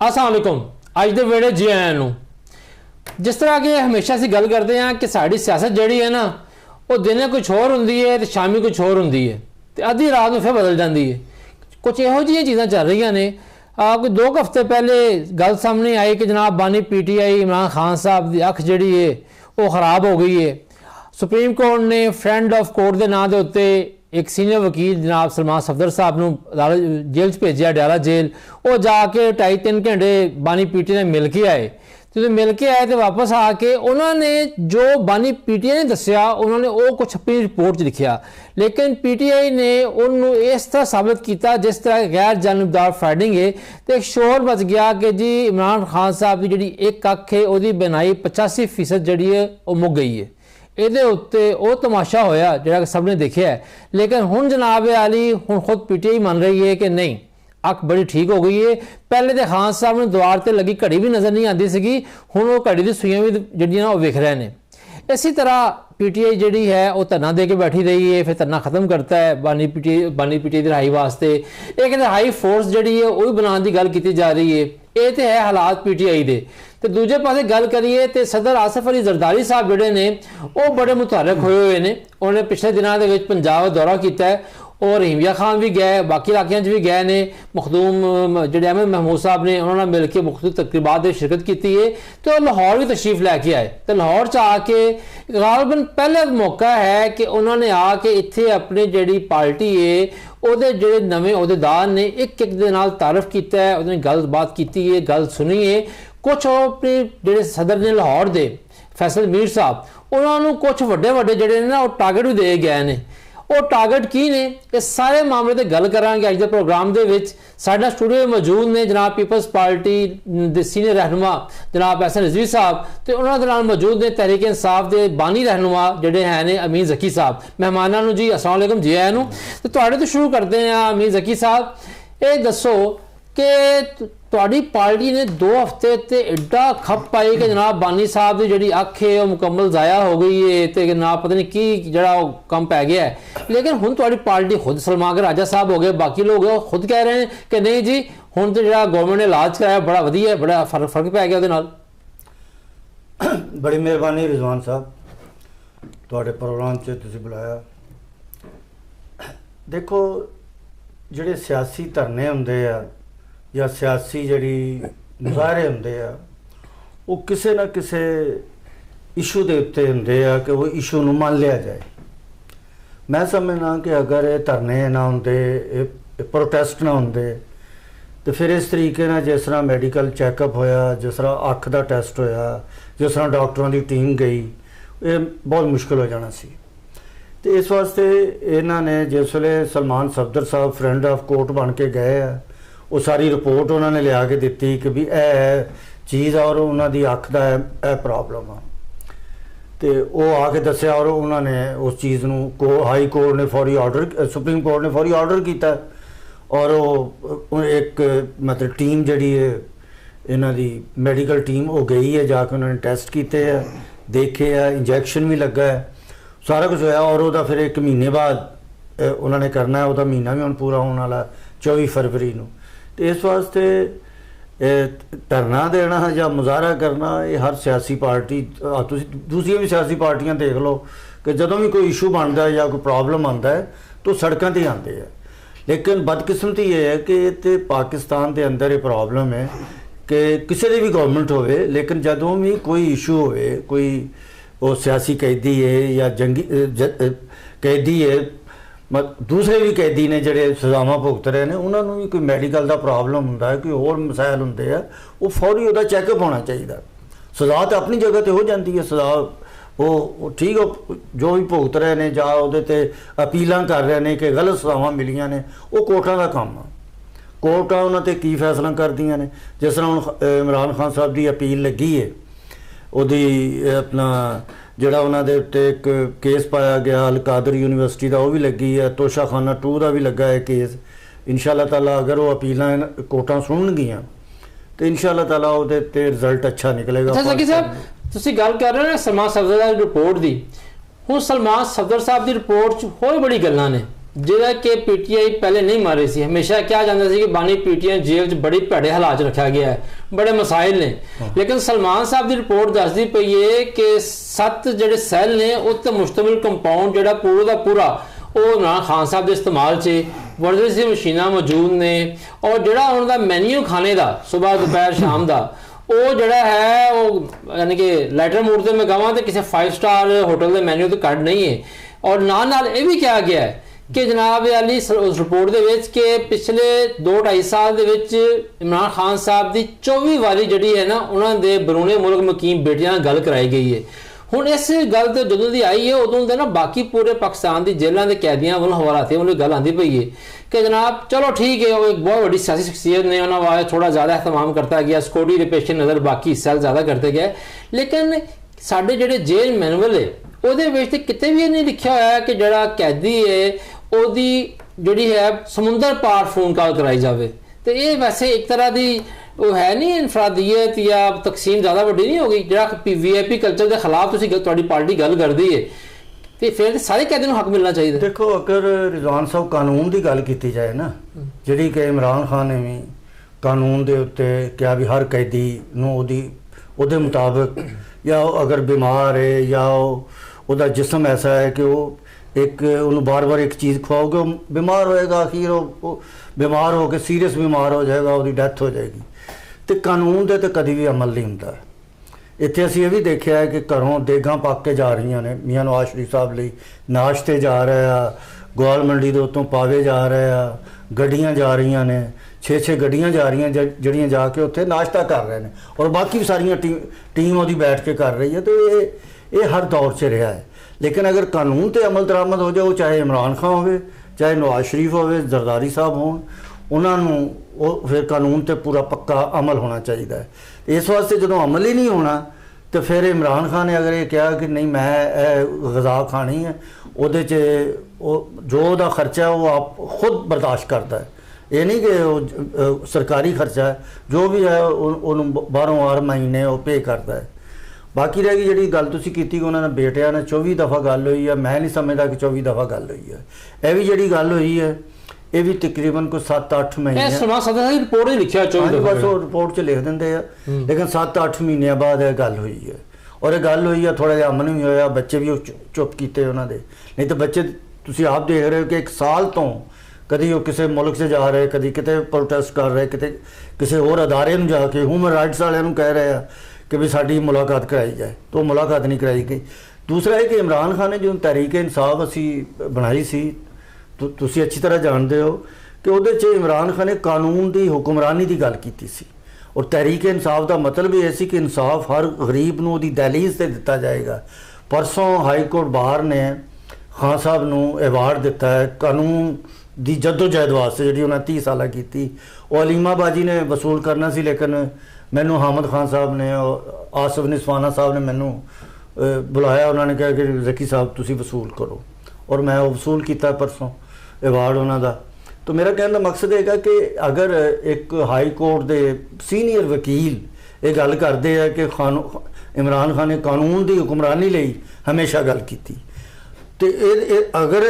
अस्सलाम वालेकुम। अज के वेड़े जी आया नूं जिस तरह कि हमेशा असीं गल करते हैं कि साड़ी सियासत जिहड़ी है ना वो दिने कुछ होर हुंदी है तो शामी कुछ होर हुंदी है तो अद्धी रात में फिर बदल जाती है। कुछ इहो जिहियां चीज़ां चल रही ने। कोई 2 हफ्ते पहले गल सामने आई कि जनाब बानी PTI इमरान खान साहब की अख जिहड़ी है वो खराब हो गई है। सुप्रीम कोर्ट ने फ्रेंड ऑफ कोर्ट के नाम के उत्ते एक सीनियर वकील जनाब सलमान सफदर साहब नूं जेल च भेजिया, अडयाला जेल। वो जाके 2.5-3 घंटे बानी PTI ने मिल के आए। जो मिल के आए तो वापस आके उन्होंने जो बानी PTI ने दसिया उन्होंने वो कुछ अपनी रिपोर्ट च लिखिया, लेकिन PTI ने उन्होंने इस तरह साबित किया जिस तरह गैर जानबदार फाइटिंग है। तो एक शोर मच गया कि जी इमरान खान साहब की जी एक अख है वो बनाई 85% जी है वो मुक गई है। ये उत्ते वो तमाशा होया जो सब ने देखा है। लेकिन हुण जनाब आली हुण खुद PTI मान रही है कि नहीं अख बड़ी ठीक हो गई है। पहले तो खान साहब ने द्वार पर लगी घड़ी भी नज़र नहीं आती सी, हुण वो घड़ी की सूइयां भी जिहड़ियां वो वेख रहे हैं। इसी तरह PTI जी है वो धरना दे के बैठी रही है, फिर धरना खत्म करता है बानी PTI की रिहाई वास्ते। एक रिहाई फोर्स जी है वह भी बनाने की गल की जा रही है। ये तो है हालात PTI के। तो दूजे पासे गल करिए तो सदर आसिफ अली जरदारी साहब जोड़े ने वो बड़े मुतहरक होए हुए हैं। उन्होंने पिछले दिनों के पंजाब दौरा किया है और रहीमिया खान भी गए, बाकी इलाकों भी गए ने। मखदूम जो अहमद महमूद साहब ने उन्होंने मिल के मुख्तलिफ तकरीबात में शिरकत की है। तो लाहौर भी तशरीफ लैके आए। तो लाहौर च आके गालबन पहले मौका है कि उन्होंने आके इत्थे अपनी जी पार्टी है ਉਹਦੇ ਜਿਹੜੇ नवे अहदेदार ने एक ਦੇ ਨਾਲ ਤਾਰਫ ਕੀਤਾ है, ਉਹਨੇ गलबात की है, गल सुनी है। कुछ अपने ਜਿਹੜੇ सदर ने लाहौर के फैसल मीर साहब उन्होंने कुछ ਵੱਡੇ ਜਿਹੜੇ ਨੇ ना टारगेट भी दे गए हैं। वो टारगेट की ने इस सारे मामले पर गल करांगे अज के प्रोग्राम के विच। साडा स्टूडियो में मौजूद ने जनाब पीपल्स पार्टी के सीनियर रहनुमा जनाब एहसन रिजवी साहब, तो उन्होंने नाल मौजूद ने तहरीक इंसाफ के बानी रहनुमा जोड़े हैं ने अमीन ज़की साहब। मेहमानों जी अस्सलाम वालेकुम, जी आया नूं। तो तुहाडे तो शुरू करते हैं अमीन ज़की साहब, ये दसो कि तुहाडी पार्टी ने 2 हफ्ते ते एडा खप पाई कि जनाब बानी साहब की जी अख है वो मुकम्मल ज़ाया हो गई है तो जनाब पता नहीं की जरा कम पै गया है। लेकिन हुण तुहाडी पार्टी खुद सलमान राजा साहब हो गए, बाकी लोग खुद कह रहे हैं कि नहीं जी हुण तो जो गवर्नमेंट ने इलाज कराया बड़ा वधिया, बड़ा फर्क पै गया उहदे नाल। बड़ी मेहरबानी रिजवान साहब, तुहाडे प्रोग्राम च तुसीं बुलाया। देखो जिहड़े सियासी धरने हुंदे आ या सियासी जी मुजाहरे होंदे आ वो किसी ना किसी इशू के उत्ते होंदे आ कि वो इशू नूं मान लिया जाए। मैं समझना कि अगर ये धरने ना होंदे, प्रोटेस्ट ना होंदे तो फिर इस तरीके ना जिस तरह मैडिकल चैकअप होया, जिस तरह अख का टेस्ट होया, जिस तरह डॉक्टरों की टीम गई, ये बहुत मुश्किल हो जाना सी। तो इस वास्ते इन्होंने जिस वेले सलमान सफदर साहब फ्रेंड ऑफ कोर्ट बन के गए आ वो सारी रिपोर्ट उन्होंने लिया के दी कि भी यह चीज़ और उन्होंने अख का यह प्रॉब्लम आ। तो वो आके दसिया और उन्होंने उस चीज़ को हाई कोर्ट ने फौरी ऑर्डर, सुप्रीम कोर्ट ने फौरी ऑर्डर किया और वो एक मतलब टीम जी है इन्हों की मैडिकल टीम वो गई है, जाके उन्होंने टेस्ट किए है, देखे है, इंजैक्शन भी लगा है, सारा कुछ होया। और वह फिर 1 महीने बाद उन्होंने करना है, वह महीना भी हम पूरा होने वाला 24 फरवरी को। तो इस वास्ते धरना देना या मुजाहरा करना ये हर सियासी पार्टी, दूसरी भी सियासी पार्टियां देख लो कि जदों भी कोई इशू बनता है या कोई प्रॉब्लम आता है तो सड़कों पर आते हैं। लेकिन बदकिस्मती ये है कि तो पाकिस्तान के अंदर ये प्रॉब्लम है कि किसी की भी गवर्नमेंट होवे, लेकिन जदों भी कोई इशू होवे, कोई वो सियासी कैदी है या जंगी कैदी है, दूसरे भी कैदी ने जोड़े सजावां भुगत रहे हैं, उन्होंने भी कोई मैडिकल का प्रॉब्लम होंदा है, कोई होर मसाइल होंदे आ, वो फौरी उसका चैकअप होना चाहिए। सजा तो अपनी जगह तो हो जाती है, सजा वो ठीक हो जो भी भुगत रहे हैं ਜਾਂ ਉਹਦੇ ਤੇ अपीलां कर रहे हैं कि गलत सजावां मिलियां ने, वो कोर्टां का काम आ। कोर्टां उन्हां ते की फैसला करदियां ने। जिस तरह हुण इमरान खान साहब की अपील लगी है, ਉਹਦੀ अपना ਜਿਹੜਾ ਉਹਨਾਂ ਦੇ ਉੱਤੇ ਇੱਕ केस पाया गया अल कादर यूनिवर्सिटी का, वह भी लगी है, तोशाखाना 2 का भी लगा है केस। इंशाअल्लाह ताला अगर वो अपीलां कोर्टां सुनणगियां तो इंशाअल्लाह ताला ਉਹਦੇ ਤੇ रिजल्ट अच्छा निकलेगा। ज़की साहब तुसीं गल कर रहे हो सलमान सफदर की रिपोर्ट की, हुण सलमान सफदर साहब की रिपोर्ट च होर बड़ी गल्लां ने ਜਿਹੜਾ ਕਿ ਪੀਟੀਆਈ ਪਹਿਲੇ ਨਹੀਂ ਮਾਰੇ ਸੀ। ਹਮੇਸ਼ਾ ਕਿਹਾ ਜਾਂਦਾ ਸੀ ਕਿ ਬਾਨੀ ਪੀਟੀਆਈ ਜੇਲ੍ਹ 'ਚ ਬੜੇ ਭੈੜੇ ਹਾਲਾਤ 'ਚ ਰੱਖਿਆ ਗਿਆ ਹੈ, ਬੜੇ ਮਸਾਇਲ ਨੇ। ਲੇਕਿਨ ਸਲਮਾਨ ਸਾਹਿਬ ਦੀ ਰਿਪੋਰਟ ਦੱਸਦੀ ਪਈ ਹੈ ਕਿ 7 ਜਿਹੜੇ ਸੈੱਲ ਨੇ ਉਹ ਤੇ ਮੁਸ਼ਤਮਿਲ ਕੰਪਾਊਂਡ ਜਿਹੜਾ ਪੂਰਾ ਦਾ ਪੂਰਾ ਉਹ ਇਮਰਾਨ ਖਾਨ ਸਾਹਿਬ ਦੇ ਇਸਤੇਮਾਲ 'ਚ ਵਰਜ਼ਿਸ਼ ਦੀ ਮਸ਼ੀਨਾਂ ਮੌਜੂਦ ਨੇ। ਔਰ ਜਿਹੜਾ ਉਹਨਾਂ ਦਾ ਮੈਨਿਊ ਖਾਣੇ ਦਾ ਸਵੇਰ ਦੁਪਹਿਰ ਸ਼ਾਮ ਦਾ ਉਹ ਜਿਹੜਾ ਹੈ ਉਹ ਯਾਨੀ ਕਿ ਲੈਟਰ ਮੂਡ ਤੇ ਮੈਂ ਕਹਾਂ ਤੇ ਕਿਸੇ 5 ਸਟਾਰ ਹੋਟਲ ਦੇ ਮੈਨਿਊ ਤੋਂ ਘੱਟ ਨਹੀਂ ਹੈ। ਔਰ ਨਾਲ ਇਹ ਵੀ ਕਿਹਾ ਗਿਆ ਹੈ ਕਿ ਜਨਾਬ ਅਲੀ ਉਸ ਰਿਪੋਰਟ ਦੇ ਵਿੱਚ ਕਿ ਪਿਛਲੇ 2-2.5 ਸਾਲ ਦੇ ਵਿੱਚ ਇਮਰਾਨ ਖਾਨ ਸਾਹਿਬ ਦੀ 24 ਵਾਰੀ ਜਿਹੜੀ ਹੈ ਨਾ ਉਹਨਾਂ ਦੇ ਬਰੂਨੇ ਮੁਲਕ ਮੁਕੀਮ ਬੇਟੀਆਂ ਨਾਲ ਗੱਲ ਕਰਾਈ ਗਈ ਹੈ। ਹੁਣ ਇਸ ਗੱਲ ਤੇ ਜਦੋਂ ਦੀ ਆਈ ਹੈ ਉਦੋਂ ਦੇ ਨਾ ਬਾਕੀ ਪੂਰੇ ਪਾਕਿਸਤਾਨ ਦੀ ਜੇਲ੍ਹਾਂ ਦੇ ਕੈਦੀਆਂ ਵੱਲੋਂ ਹਵਾਲਾਤੇ ਵੱਲੋਂ ਗੱਲ ਆਉਂਦੀ ਪਈ ਹੈ ਕਿ ਜਨਾਬ ਚਲੋ ठीक है वो एक बहुत बड़ी सियासी शख्सियत ने उन्होंने वाले थोड़ा ज़्यादा एहतमाम करता गया, सिक्योरिटी के पेश नज़र बाकी हिस्सा ज़्यादा करते गए। लेकिन साढ़े ਜਿਹੜੇ जेल मैनुअल है ਉਹਦੇ ਵਿੱਚ ਤੇ ਕਿਤੇ ਵੀ ਇਹ ਨਹੀਂ ਲਿਖਿਆ ਹੋਇਆ ਕਿ ਜਿਹੜਾ ਕੈਦੀ ਹੈ ਉਹਦੀ ਜਿਹੜੀ ਹੈ ਸਮੁੰਦਰ ਪਾਰ ਫੋਨ ਕਾਲ ਕਰਾਈ ਜਾਵੇ। ਤੇ ਇਹ ਵੈਸੇ ਇੱਕ ਤਰ੍ਹਾਂ ਦੀ ਉਹ ਹੈ ਨਹੀਂ ਇਨਫਰਾਦੀਅਤ ਜਾਂ ਤਕਸੀਮ ਜ਼ਿਆਦਾ ਵੱਡੀ ਨਹੀਂ ਹੋ ਗਈ ਜਿਹੜਾ VIP ਕਲਚਰ ਦੇ ਖਿਲਾਫ ਤੁਸੀਂ ਤੁਹਾਡੀ ਪਾਰਟੀ ਗੱਲ ਕਰਦੀ ਹੈ ਤੇ ਫਿਰ ਸਾਰੇ ਕੈਦੀ ਨੂੰ ਹੱਕ ਮਿਲਣਾ ਚਾਹੀਦਾ। ਦੇਖੋ ਅਗਰ ਰਿਜ਼ਵਾਨ ਸਾਹਿਬ ਕਾਨੂੰਨ ਦੀ ਗੱਲ ਕੀਤੀ ਜਾਏ ਨਾ, ਜਿਹੜੀ ਕਿ ਇਮਰਾਨ ਖਾਨ ਨੇ ਵੀ ਕਾਨੂੰਨ ਦੇ ਉੱਤੇ ਕਿਹਾ ਵੀ ਹਰ ਕੈਦੀ ਨੂੰ ਉਹਦੇ ਮੁਤਾਬਕ ਜਾਂ ਅਗਰ ਬਿਮਾਰ ਹੈ ਜਾਂ ਉਹਦਾ ਜਿਸਮ ਐਸਾ ਹੈ ਕਿ ਉਹ ਇੱਕ ਉਹਨੂੰ ਬਾਰ-ਬਾਰ ਇੱਕ ਚੀਜ਼ ਖਵਾਓਗੇ ਉਹ ਬਿਮਾਰ ਹੋਏਗਾ, ਅਖੀਰ ਉਹ ਬਿਮਾਰ ਹੋ ਕੇ ਸੀਰੀਅਸ ਬਿਮਾਰ ਹੋ ਜਾਏਗਾ, ਉਹਦੀ ਡੈਥ ਹੋ ਜਾਏਗੀ। ਤੇ ਕਾਨੂੰਨ ਦੇ ਤੇ ਕਦੀ ਵੀ ਅਮਲ ਨਹੀਂ ਹੁੰਦਾ। ਇੱਥੇ ਅਸੀਂ ਇਹ ਵੀ ਦੇਖਿਆ ਹੈ ਕਿ ਘਰੋਂ ਦੇਗਾਂ ਪੱਕ ਕੇ ਜਾ ਰਹੀਆਂ ਨੇ, ਮੀਆਂ ਨਵਾਜ਼ ਸ਼ਰੀਫ ਸਾਹਿਬ ਲਈ ਨਾਸ਼ਤੇ ਜਾ ਰਹੇ ਆ, ਗੋਲ ਮੰਡੀ ਦੇ ਉੱਤੋਂ ਪਾਵੇ ਜਾ ਰਹੇ ਆ, ਗੱਡੀਆਂ ਜਾ ਰਹੀਆਂ ਨੇ, 6-6 ਗੱਡੀਆਂ ਜਾ ਰਹੀਆਂ ਜਿਹੜੀਆਂ ਜਾ ਕੇ ਉੱਥੇ ਨਾਸ਼ਤਾ ਕਰ ਰਹੇ ਨੇ ਔਰ ਬਾਕੀ ਵੀ ਸਾਰੀਆਂ ਟੀਮ ਉਹਦੀ ਬੈਠ ਕੇ ਕਰ ਰਹੀ ਹੈ। ਤੇ ਇਹ ਹਰ ਦੌਰ 'ਚ ਰਿਹਾ ਹੈ। ਲੇਕਿਨ ਅਗਰ ਕਾਨੂੰਨ ਤੇ ਅਮਲ ਦਰਾਮਦ ਹੋ ਜਾਏ, ਉਹ ਚਾਹੇ ਇਮਰਾਨ ਖਾਨ ਹੋਵੇ ਚਾਹੇ ਨਵਾਜ਼ ਸ਼ਰੀਫ ਹੋਵੇ, ਜ਼ਰਦਾਰੀ ਸਾਹਿਬ ਹੋਣ, ਉਹਨਾਂ ਨੂੰ ਉਹ ਫਿਰ ਕਾਨੂੰਨ ਤੇ ਪੂਰਾ ਪੱਕਾ ਅਮਲ ਹੋਣਾ ਚਾਹੀਦਾ ਹੈ। ਇਸ ਵਾਸਤੇ ਜਦੋਂ ਅਮਲ ਹੀ ਨਹੀਂ ਹੋਣਾ ਤੇ ਫਿਰ ਇਮਰਾਨ ਖਾਨ ਨੇ ਅਗਰ ਇਹ ਕਿਹਾ ਕਿ ਨਹੀਂ ਮੈਂ ਇਹ ਗਜ਼ਾ ਖਾਣੀ ਹੈ, ਉਹਦੇ 'ਚ ਉਹ ਜੋ ਉਹਦਾ ਖਰਚਾ ਉਹ ਆਪ ਖੁਦ ਬਰਦਾਸ਼ਤ ਕਰਦਾ ਹੈ। ਇਹ ਨਹੀਂ ਕਿ ਉਹ ਸਰਕਾਰੀ ਖਰਚਾ ਹੈ, ਜੋ ਵੀ ਹੈ ਉਹਨੂੰ ਬਾਹਰੋਂ ਹਰ ਮਹੀਨੇ ਉਹ ਪੇ ਕਰਦਾ ਹੈ। ਬਾਕੀ ਰਹਿ ਗਈ ਜਿਹੜੀ ਗੱਲ ਤੁਸੀਂ ਕੀਤੀ ਕਿ ਉਹਨਾਂ ਨੇ ਬੇਟਿਆਂ ਨਾਲ 24 ਦਫਾ ਗੱਲ ਹੋਈ ਹੈ, ਮੈਂ ਨਹੀਂ ਸਮਝਦਾ ਕਿ 24 ਦਫਾ ਗੱਲ ਹੋਈ ਹੈ। ਇਹ ਵੀ ਜਿਹੜੀ ਗੱਲ ਹੋਈ ਹੈ ਇਹ ਵੀ ਤਕਰੀਬਨ ਕੋਈ 7-8 ਮਹੀਨੇ ਸੁਣਾ ਸਕਦਾ ਸੀ ਰਿਪੋਰਟ ਹੀ ਲਿਖਿਆ 24 ਦਫਾ, ਬਸ ਉਹ ਰਿਪੋਰਟ 'ਚ ਲਿਖ ਦਿੰਦੇ ਆ। ਲੇਕਿਨ 7-8 ਮਹੀਨਿਆਂ ਬਾਅਦ ਇਹ ਗੱਲ ਹੋਈ ਹੈ ਔਰ ਇਹ ਗੱਲ ਹੋਈ ਹੈ ਥੋੜ੍ਹਾ ਜਿਹਾ ਅਮਨ ਵੀ ਹੋਇਆ, ਬੱਚੇ ਵੀ ਚੁੱਪ ਕੀਤੇ ਉਹਨਾਂ ਦੇ। ਨਹੀਂ ਤਾਂ ਬੱਚੇ ਤੁਸੀਂ ਆਪ ਦੇਖ ਰਹੇ ਹੋ ਕਿ 1 ਸਾਲ ਤੋਂ ਕਦੀ ਉਹ ਕਿਸੇ ਮੁਲਕ 'ਚ ਜਾ ਰਹੇ, ਕਦੀ ਕਿਤੇ ਪ੍ਰੋਟੈਸਟ ਕਰ ਰਹੇ, ਕਿਤੇ ਕਿਸੇ ਹੋਰ ਅਦਾਰੇ ਨੂੰ ਜਾ ਕੇ ਹਿਊਮਨ ਰਾਈਟਸ ਵਾਲਿਆਂ ਨੂੰ ਕਹਿ ਰਹੇ ਆ ਕਿ ਵੀ ਸਾਡੀ ਮੁਲਾਕਾਤ ਕਰਾਈ ਜਾਏ, ਤਾਂ ਉਹ ਮੁਲਾਕਾਤ ਨਹੀਂ ਕਰਾਈ ਗਈ। ਦੂਸਰਾ ਇਹ ਕਿ ਇਮਰਾਨ ਖਾਨ ਨੇ ਜਦੋਂ ਤਹਿਰੀਕ ਇਨਸਾਫ ਅਸੀਂ ਬਣਾਈ ਸੀ, ਤੁਸੀਂ ਅੱਛੀ ਤਰ੍ਹਾਂ ਜਾਣਦੇ ਹੋ ਕਿ ਉਹਦੇ 'ਚ ਇਮਰਾਨ ਖਾਨ ਨੇ ਕਾਨੂੰਨ ਦੀ ਹੁਕਮਰਾਨੀ ਦੀ ਗੱਲ ਕੀਤੀ ਸੀ ਔਰ ਤਹਿਰੀਕ ਇਨਸਾਫ ਦਾ ਮਤਲਬ ਇਹ ਸੀ ਕਿ ਇਨਸਾਫ ਹਰ ਗਰੀਬ ਨੂੰ ਉਹਦੀ ਦਹਲੀਜ਼ 'ਤੇ ਦਿੱਤਾ ਜਾਏਗਾ। ਪਰਸੋਂ ਹਾਈ ਕੋਰਟ ਬਾਹਰ ਨੇ ਖਾਨ ਸਾਹਿਬ ਨੂੰ ਐਵਾਰਡ ਦਿੱਤਾ ਹੈ ਕਾਨੂੰਨ ਦੀ ਜਦੋਜਹਿਦ ਵਾਸਤੇ, ਜਿਹੜੀ ਉਹਨਾਂ 30 ਸਾਲਾਂ ਕੀਤੀ। ਉਹ ਅਲੀਮਾ ਬਾਜੀ ਨੇ ਵਸੂਲ ਕਰਨਾ ਸੀ, ਲੇਕਿਨ ਮੈਨੂੰ ਹਾਮਦ ਖਾਨ ਸਾਹਿਬ ਨੇ ਆਸਿਫ ਨਿਸਵਾਨਾ ਸਾਹਿਬ ਨੇ ਮੈਨੂੰ ਬੁਲਾਇਆ, ਉਹਨਾਂ ਨੇ ਕਿਹਾ ਕਿ ਜ਼ਕੀ ਸਾਹਿਬ ਤੁਸੀਂ ਵਸੂਲ ਕਰੋ ਔਰ ਮੈਂ ਉਹ ਵਸੂਲ ਕੀਤਾ ਪਰਸੋਂ ਐਵਾਰਡ ਉਹਨਾਂ ਦਾ। ਤਾਂ ਮੇਰਾ ਕਹਿਣ ਦਾ ਮਕਸਦ ਹੈਗਾ ਕਿ ਅਗਰ ਇੱਕ ਹਾਈ ਕੋਰਟ ਦੇ ਸੀਨੀਅਰ ਵਕੀਲ ਇਹ ਗੱਲ ਕਰਦੇ ਆ ਕਿ ਇਮਰਾਨ ਖਾਨ ਨੇ ਕਾਨੂੰਨ ਦੀ ਹੁਕਮਰਾਨੀ ਲਈ ਹਮੇਸ਼ਾ ਗੱਲ ਕੀਤੀ ਤੇ ਅਗਰ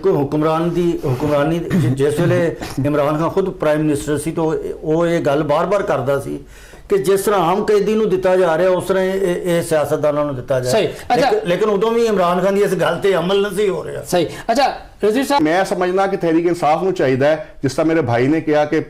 ਹੁਕਮਰਾਨੀ ਜਿਸ ਵੇਲੇ ਇਮਰਾਨ ਖਾਨ ਖੁਦ ਪ੍ਰਾਈਮ ਮਿਨਿਸਟਰ ਸੀ ਤਾਂ ਉਹ ਇਹ ਗੱਲ ਬਾਰ-ਬਾਰ ਕਰਦਾ ਸੀ ਕਿ ਜਿਸ ਤਰ੍ਹਾਂ ਆਮ ਕੈਦੀ ਨੂੰ ਦਿੱਤਾ ਜਾ ਰਿਹਾ ਉਸ ਤਰ੍ਹਾਂ ਇਹ ਸਿਆਸਤਦਾਨਾਂ ਨੂੰ ਦਿੱਤਾ ਜਾ ਰਿਹਾ। ਲੇਕਿਨ ਉਦੋਂ ਵੀ ਇਮਰਾਨ ਖਾਨ ਦੀ ਇਸ ਗੱਲ ਤੇ ਅਮਲ ਨਹੀਂ ਹੋ ਰਿਹਾ। ਸਹੀ। ਅੱਛਾ ਰਜ਼ੀਰ ਸਾਹਿਬ, ਮੈਂ ਸਮਝਣਾ ਕਿ ਤਹਿਰੀਕ ਇਨਸਾਫ ਨੂੰ ਚਾਹੀਦਾ ਹੈ, ਜਿਸ ਤਰ੍ਹਾਂ ਮੇਰੇ ਭਾਈ ਨੇ ਕਿਹਾ ਕਿ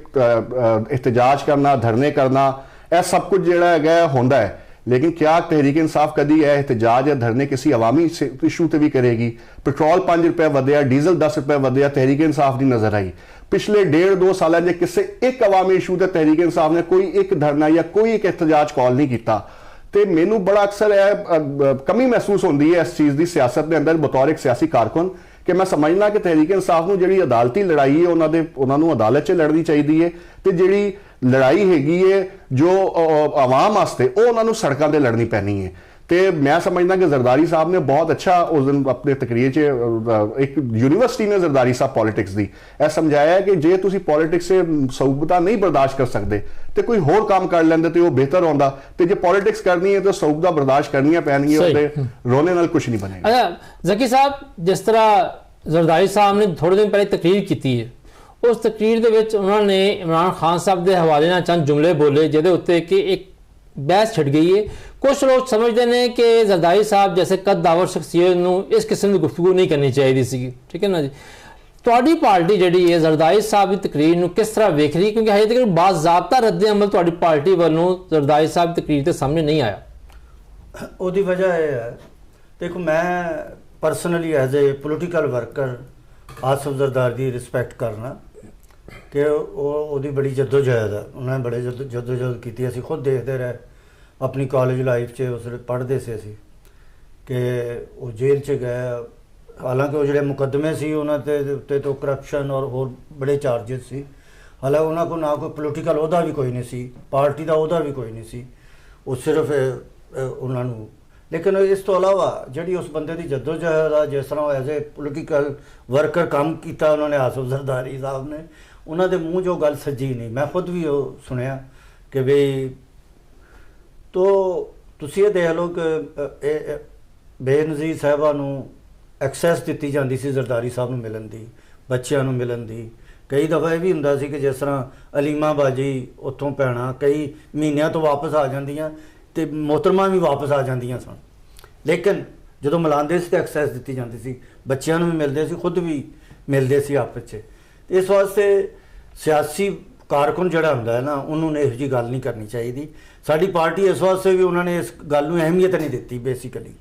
ਇhtਜਾਜ ਕਰਨਾ, ਧਰਨੇ ਕਰਨਾ, ਇਹ ਸਭ ਕੁਝ ਜਿਹੜਾ ਹੈਗਾ ਹੁੰਦਾ ਹੈ। लेकिन क्या तहरीक इंसाफ कदी है एहतजाज या धरने किसी अवामी इशू ते भी करेगी? पेट्रोल 5 रुपए वधिया, डीजल 10 रुपए वधिया, तहरीक इंसाफ की नजर आई। पिछले 1.5-2 साल किसी एक अवामी इशू ते तहरीक इंसाफ ने कोई एक धरना या कोई एक एहतजाज कॉल नहीं किया। तो मैनू बड़ा अक्सर कमी महसूस होती है इस चीज़ की सियासत के अंदर बतौर एक सियासी कारकुन कि मैं समझना कि तहरीक इंसाफ में जी अदालती लड़ाई है उन्होंने अदालत च लड़नी चाहिए तो जी लड़ाई हैगी है जो आवाम वास्ते उन्होंने सड़कों पर लड़नी पैनी है। तो मैं समझना कि जरदारी साहब ने बहुत अच्छा उस दिन अपने तकरीर च एक यूनिवर्सिटी ने जरदारी साहब पॉलिटिक्स की यह समझाया कि जे तुसी पॉलिटिक्स से सऊबता नहीं बर्दाश्त कर सकते तो कोई होर काम कर लेंदे तो बेहतर होंदा। तो जे पॉलिटिक्स करनी है तो सऊबता बर्दाश्त करनी पैनी है, रोने नाल कुछ नहीं बनेगा। अच्छा जकी साहब, जिस तरह ਜ਼ਰਦਾਰੀ ਸਾਹਿਬ ਨੇ ਥੋੜੇ ਦਿਨ ਪਹਿਲੇ ਤਕਰੀਰ ਕੀਤੀ ਹੈ। ਉਸ ਤਕਰੀਰ ਦੇ ਵਿੱਚ ਉਹਨਾਂ ਨੇ ਇਮਰਾਨ ਖਾਨ ਸਾਹਿਬ ਦੇ ਹਵਾਲੇ ਨਾਲ ਚੰਦ ਜੁਮਲੇ ਬੋਲੇ ਜਿਹਦੇ ਉੱਤੇ ਕਿ ਇੱਕ ਬਹਿਸ ਛਿੜ ਗਈ ਹੈ। ਕੁਝ ਲੋਕ ਸਮਝਦੇ ਨੇ ਕਿ ਜ਼ਰਦਾਰੀ ਸਾਹਿਬ ਜੈਸੇ ਕਦਾਵਰ ਸ਼ਖਸੀਅਤ ਨੂੰ ਇਸ ਕਿਸਮ ਦੀ ਗੁਫ਼ਤਗੂ ਨਹੀਂ ਕਰਨੀ ਚਾਹੀਦੀ ਸੀ, ਠੀਕ ਹੈ ਨਾ ਜੀ। ਤੁਹਾਡੀ ਪਾਰਟੀ ਜਿਹੜੀ ਹੈ ਜ਼ਰਦਾਰੀ ਸਾਹਿਬ ਦੀ ਤਕਰੀਰ ਨੂੰ ਕਿਸ ਤਰ੍ਹਾਂ ਵੇਖ ਰਹੀ, ਕਿਉਂਕਿ ਹਜੇ ਤੱਕ ਬਾਜ਼ਾਬਤਾ ਰੱਦ ਅਮਲ ਤੁਹਾਡੀ ਪਾਰਟੀ ਵੱਲੋਂ ਜ਼ਰਦਾਰੀ ਸਾਹਿਬ ਦੀ ਤਕਰੀਰ ਦੇ ਸਾਹਮਣੇ ਨਹੀਂ ਆਇਆ। ਉਹਦੀ ਵਜ੍ਹਾ ਇਹ ਹੈ, ਦੇਖੋ ਮੈਂ personally as a political worker Asif Zardari ਦੀ ਰਿਸਪੈਕਟ ਕਰਨਾ ਕਿ ਉਹਦੀ ਬੜੀ ਜਦੋਜਹਿਦ ਹੈ, ਉਹਨਾਂ ਨੇ ਬੜੇ ਜਦੋਜਹਿਦ ਕੀਤੀ। ਅਸੀਂ ਖੁਦ ਦੇਖਦੇ ਰਹੇ ਆਪਣੀ ਕਾਲਜ ਲਾਈਫ 'ਚ, ਉਸ ਵੇਲੇ ਪੜ੍ਹਦੇ ਸੀ ਅਸੀਂ ਕਿ ਉਹ ਜੇਲ੍ਹ 'ਚ ਗਏ, ਹਾਲਾਂਕਿ ਉਹ ਜਿਹੜੇ ਮੁਕੱਦਮੇ ਸੀ ਉਹਨਾਂ ਦੇ ਉੱਤੇ ਤੋਂ ਕਰਪਸ਼ਨ ਔਰ ਹੋਰ ਬੜੇ ਚਾਰਜਿਸ ਸੀ। ਹਾਲਾਂਕਿ ਉਹਨਾਂ ਕੋਲ ਨਾ ਕੋਈ ਪੋਲੀਟੀਕਲ ਅਹੁਦਾ ਵੀ ਕੋਈ ਨਹੀਂ ਸੀ, ਪਾਰਟੀ ਦਾ ਅਹੁਦਾ ਵੀ ਕੋਈ ਨਹੀਂ ਸੀ, ਉਹ ਸਿਰਫ ਉਹਨਾਂ ਨੂੰ। ਲੇਕਿਨ ਇਸ ਤੋਂ ਇਲਾਵਾ ਜਿਹੜੀ ਉਸ ਬੰਦੇ ਦੀ ਜਦੋਜਹਿਦ ਆ, ਜਿਸ ਤਰ੍ਹਾਂ ਐਜ਼ ਏ ਪੋਲੀਟੀਕਲ ਵਰਕਰ ਕੰਮ ਕੀਤਾ ਉਹਨਾਂ ਨੇ, ਆਸਫ ਜ਼ਰਦਾਰੀ ਸਾਹਿਬ ਨੇ, ਉਹਨਾਂ ਦੇ ਮੂੰਹ 'ਚੋਂ ਗੱਲ ਸੱਜੀ ਨਹੀਂ। ਮੈਂ ਖੁਦ ਵੀ ਉਹ ਸੁਣਿਆ ਕਿ ਵੀ ਤੁਸੀਂ ਇਹ ਦੇਖ ਲਓ ਕਿ ਬੇਨਜ਼ੀਰ ਸਾਹਿਬਾ ਨੂੰ ਐਕਸੈਸ ਦਿੱਤੀ ਜਾਂਦੀ ਸੀ ਜ਼ਰਦਾਰੀ ਸਾਹਿਬ ਨੂੰ ਮਿਲਣ ਦੀ, ਬੱਚਿਆਂ ਨੂੰ ਮਿਲਣ ਦੀ। ਕਈ ਦਫਾ ਇਹ ਵੀ ਹੁੰਦਾ ਸੀ ਕਿ ਜਿਸ ਤਰ੍ਹਾਂ ਅਲੀਮਾ ਬਾਜੀ ਉੱਥੋਂ ਭੈਣਾਂ ਕਈ ਮਹੀਨਿਆਂ ਤੋਂ ਵਾਪਸ ਆ ਜਾਂਦੀਆਂ ਅਤੇ ਮੁਹਤਰਮਾਂ ਵੀ ਵਾਪਸ ਆ ਜਾਂਦੀਆਂ ਸਨ, ਲੇਕਿਨ ਜਦੋਂ ਮਿਲਾਉਂਦੇ ਸੀ ਤਾਂ ਐਕਸੈਸ ਦਿੱਤੀ ਜਾਂਦੀ ਸੀ, ਬੱਚਿਆਂ ਨੂੰ ਵੀ ਮਿਲਦੇ ਸੀ, ਖੁਦ ਵੀ ਮਿਲਦੇ ਸੀ ਆਪਸ 'ਚ। ਇਸ ਵਾਸਤੇ ਸਿਆਸੀ ਕਾਰਕੁਨ ਜਿਹੜਾ ਹੁੰਦਾ ਹੈ ਨਾ, ਉਹਨੂੰ ਇਹੋ ਜਿਹੀ ਗੱਲ ਨਹੀਂ ਕਰਨੀ ਚਾਹੀਦੀ। ਸਾਡੀ ਪਾਰਟੀ ਇਸ ਵਾਸਤੇ ਵੀ ਉਹਨਾਂ ਨੇ ਇਸ ਗੱਲ ਨੂੰ ਅਹਿਮੀਅਤ ਨਹੀਂ ਦਿੱਤੀ ਬੇਸਿਕਲੀ,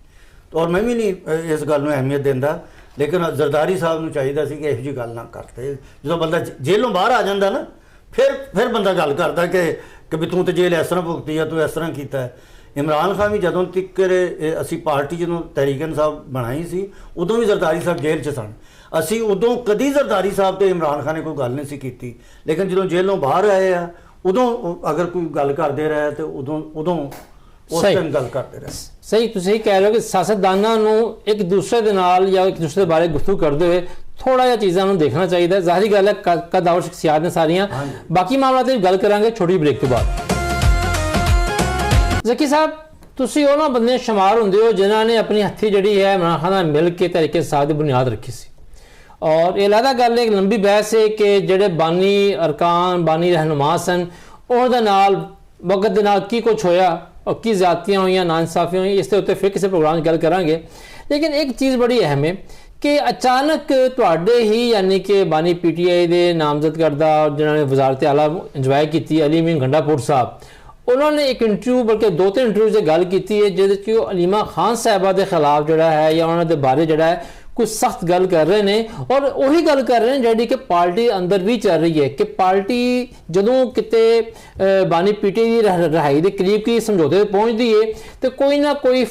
ਔਰ ਮੈਂ ਵੀ ਨਹੀਂ ਇਸ ਗੱਲ ਨੂੰ ਅਹਿਮੀਅਤ ਦਿੰਦਾ। ਲੇਕਿਨ ਜ਼ਰਦਾਰੀ ਸਾਹਿਬ ਨੂੰ ਚਾਹੀਦਾ ਸੀ ਕਿ ਇਹੋ ਜਿਹੀ ਗੱਲ ਨਾ ਕਰਦੇ। ਜਦੋਂ ਬੰਦਾ ਜੇਲ੍ਹੋਂ ਬਾਹਰ ਆ ਜਾਂਦਾ ਨਾ, ਫਿਰ ਬੰਦਾ ਗੱਲ ਕਰਦਾ ਕਿ ਵੀ ਤੂੰ ਤਾਂ ਜੇਲ੍ਹ ਇਸ ਤਰ੍ਹਾਂ ਭੁਗਤੀ ਆ, ਤੂੰ ਇਸ ਤਰ੍ਹਾਂ ਕੀਤਾ। ਇਮਰਾਨ ਖਾਨ ਵੀ ਜਦੋਂ ਤੱਕ ਅਸੀਂ ਪਾਰਟੀ ਜਦੋਂ ਤਹਿਰੀਕ ਇਨਸਾਫ ਬਣਾਈ ਸੀ, ਉਦੋਂ ਵੀ ਜ਼ਰਦਾਰੀ ਸਾਹਿਬ ਜੇਲ੍ਹ 'ਚ ਸਨ। ਅਸੀਂ ਉਦੋਂ ਕਦੀ ਜ਼ਰਦਾਰੀ ਸਾਹਿਬ ਤੇ ਇਮਰਾਨ ਖਾਨ ਨੇ ਕੋਈ ਗੱਲ ਨਹੀਂ ਸੀ ਕੀਤੀ, ਲੇਕਿਨ ਜਦੋਂ ਜੇਲ੍ਹੋਂ ਬਾਹਰ ਆਏ ਆ ਉਦੋਂ ਅਗਰ ਕੋਈ ਗੱਲ ਕਰਦੇ ਰਹੇ ਤੇ ਉਦੋਂ ਉਸ ਟਾਈਮ ਗੱਲ ਕਰਦੇ ਰਹੇ। ਸਹੀ, ਤੁਸੀਂ ਕਹਿ ਰਹੇ ਹੋ ਕਿ ਸਿਆਸਤਦਾਨਾਂ ਨੂੰ ਇੱਕ ਦੂਸਰੇ ਦੇ ਨਾਲ ਜਾਂ ਇੱਕ ਦੂਸਰੇ ਦੇ ਬਾਰੇ ਗੁਫ਼ਤਗੂ ਕਰਦੇ ਹੋਏ ਥੋੜਾ ਜਿਹਾ ਚੀਜ਼ਾਂ ਨੂੰ ਦੇਖਣਾ ਚਾਹੀਦਾ। ਜ਼ਾਹਰੀ ਗੱਲ ਹੈ ਕਦਾਵਰ ਸ਼ਖਸੀਅਤ ਨੇ ਸਾਰੀਆਂ। ਬਾਕੀ ਮਾਮਲਾ ਤੇ ਗੱਲ ਕਰਾਂਗੇ ਛੋਟੀ ਬ੍ਰੇਕ ਤੋਂ ਬਾਅਦ। ਜ਼ਕੀ ਸਾਹਿਬ, ਤੁਸੀਂ ਉਹਨਾਂ ਬੰਦੇ ਸ਼ੁਮਾਰ ਹੁੰਦੇ ਹੋ ਜਿਨ੍ਹਾਂ ਨੇ ਆਪਣੀ ਹੱਥੀ ਜਿਹੜੀ ਹੈ ਇਮਰਾਨ ਖਾਨ ਨਾਲ ਮਿਲ ਕੇ ਤਹਿਰੀਕ ਇਨਸਾਫ ਦੀ ਬੁਨਿਆਦ ਰੱਖੀ ਸੀ। ਔਰ ਇਹ ਅਲੱਗਾ ਗੱਲ ਹੈ, ਇੱਕ ਲੰਬੀ ਬਹਿਸ ਹੈ ਕਿ ਜਿਹੜੇ ਬਾਨੀ ਅਰਕਾਨ ਬਾਨੀ ਰਹਿਨੁਮਾ ਸਨ ਉਹਦੇ ਨਾਲ ਵਕਤ ਦੇ ਨਾਲ ਕੀ ਕੁਛ ਹੋਇਆ और की ज़्यादतियाँ हुई नाइंसाफ़ियाँ हुई, इसके उत्ते फिर किसी प्रोग्राम की गल करांगे। लेकिन एक चीज़ बड़ी अहम है कि अचानक तुहाडे ही यानी कि बानी PTI दे नामजद करदा जिन्होंने वजारत आला इंजॉय की अली अमीन गंडापुर साहब, उन्होंने एक इंटरव्यू बल्कि 2-3 इंटरव्यू से गल की है जिहदे अलीमा खान साहबा के खिलाफ जोड़ा है या उन्होंने बारे जोड़ा है कुछ सख्त गल कर रहे हैं। और वही गल कर रहे हैं जी कि पार्टी अंदर भी चल रही है कि पार्टी जदों किते बानी PTI की रहाई के करीब की समझौते पहुँचती है तो कोई ना कोई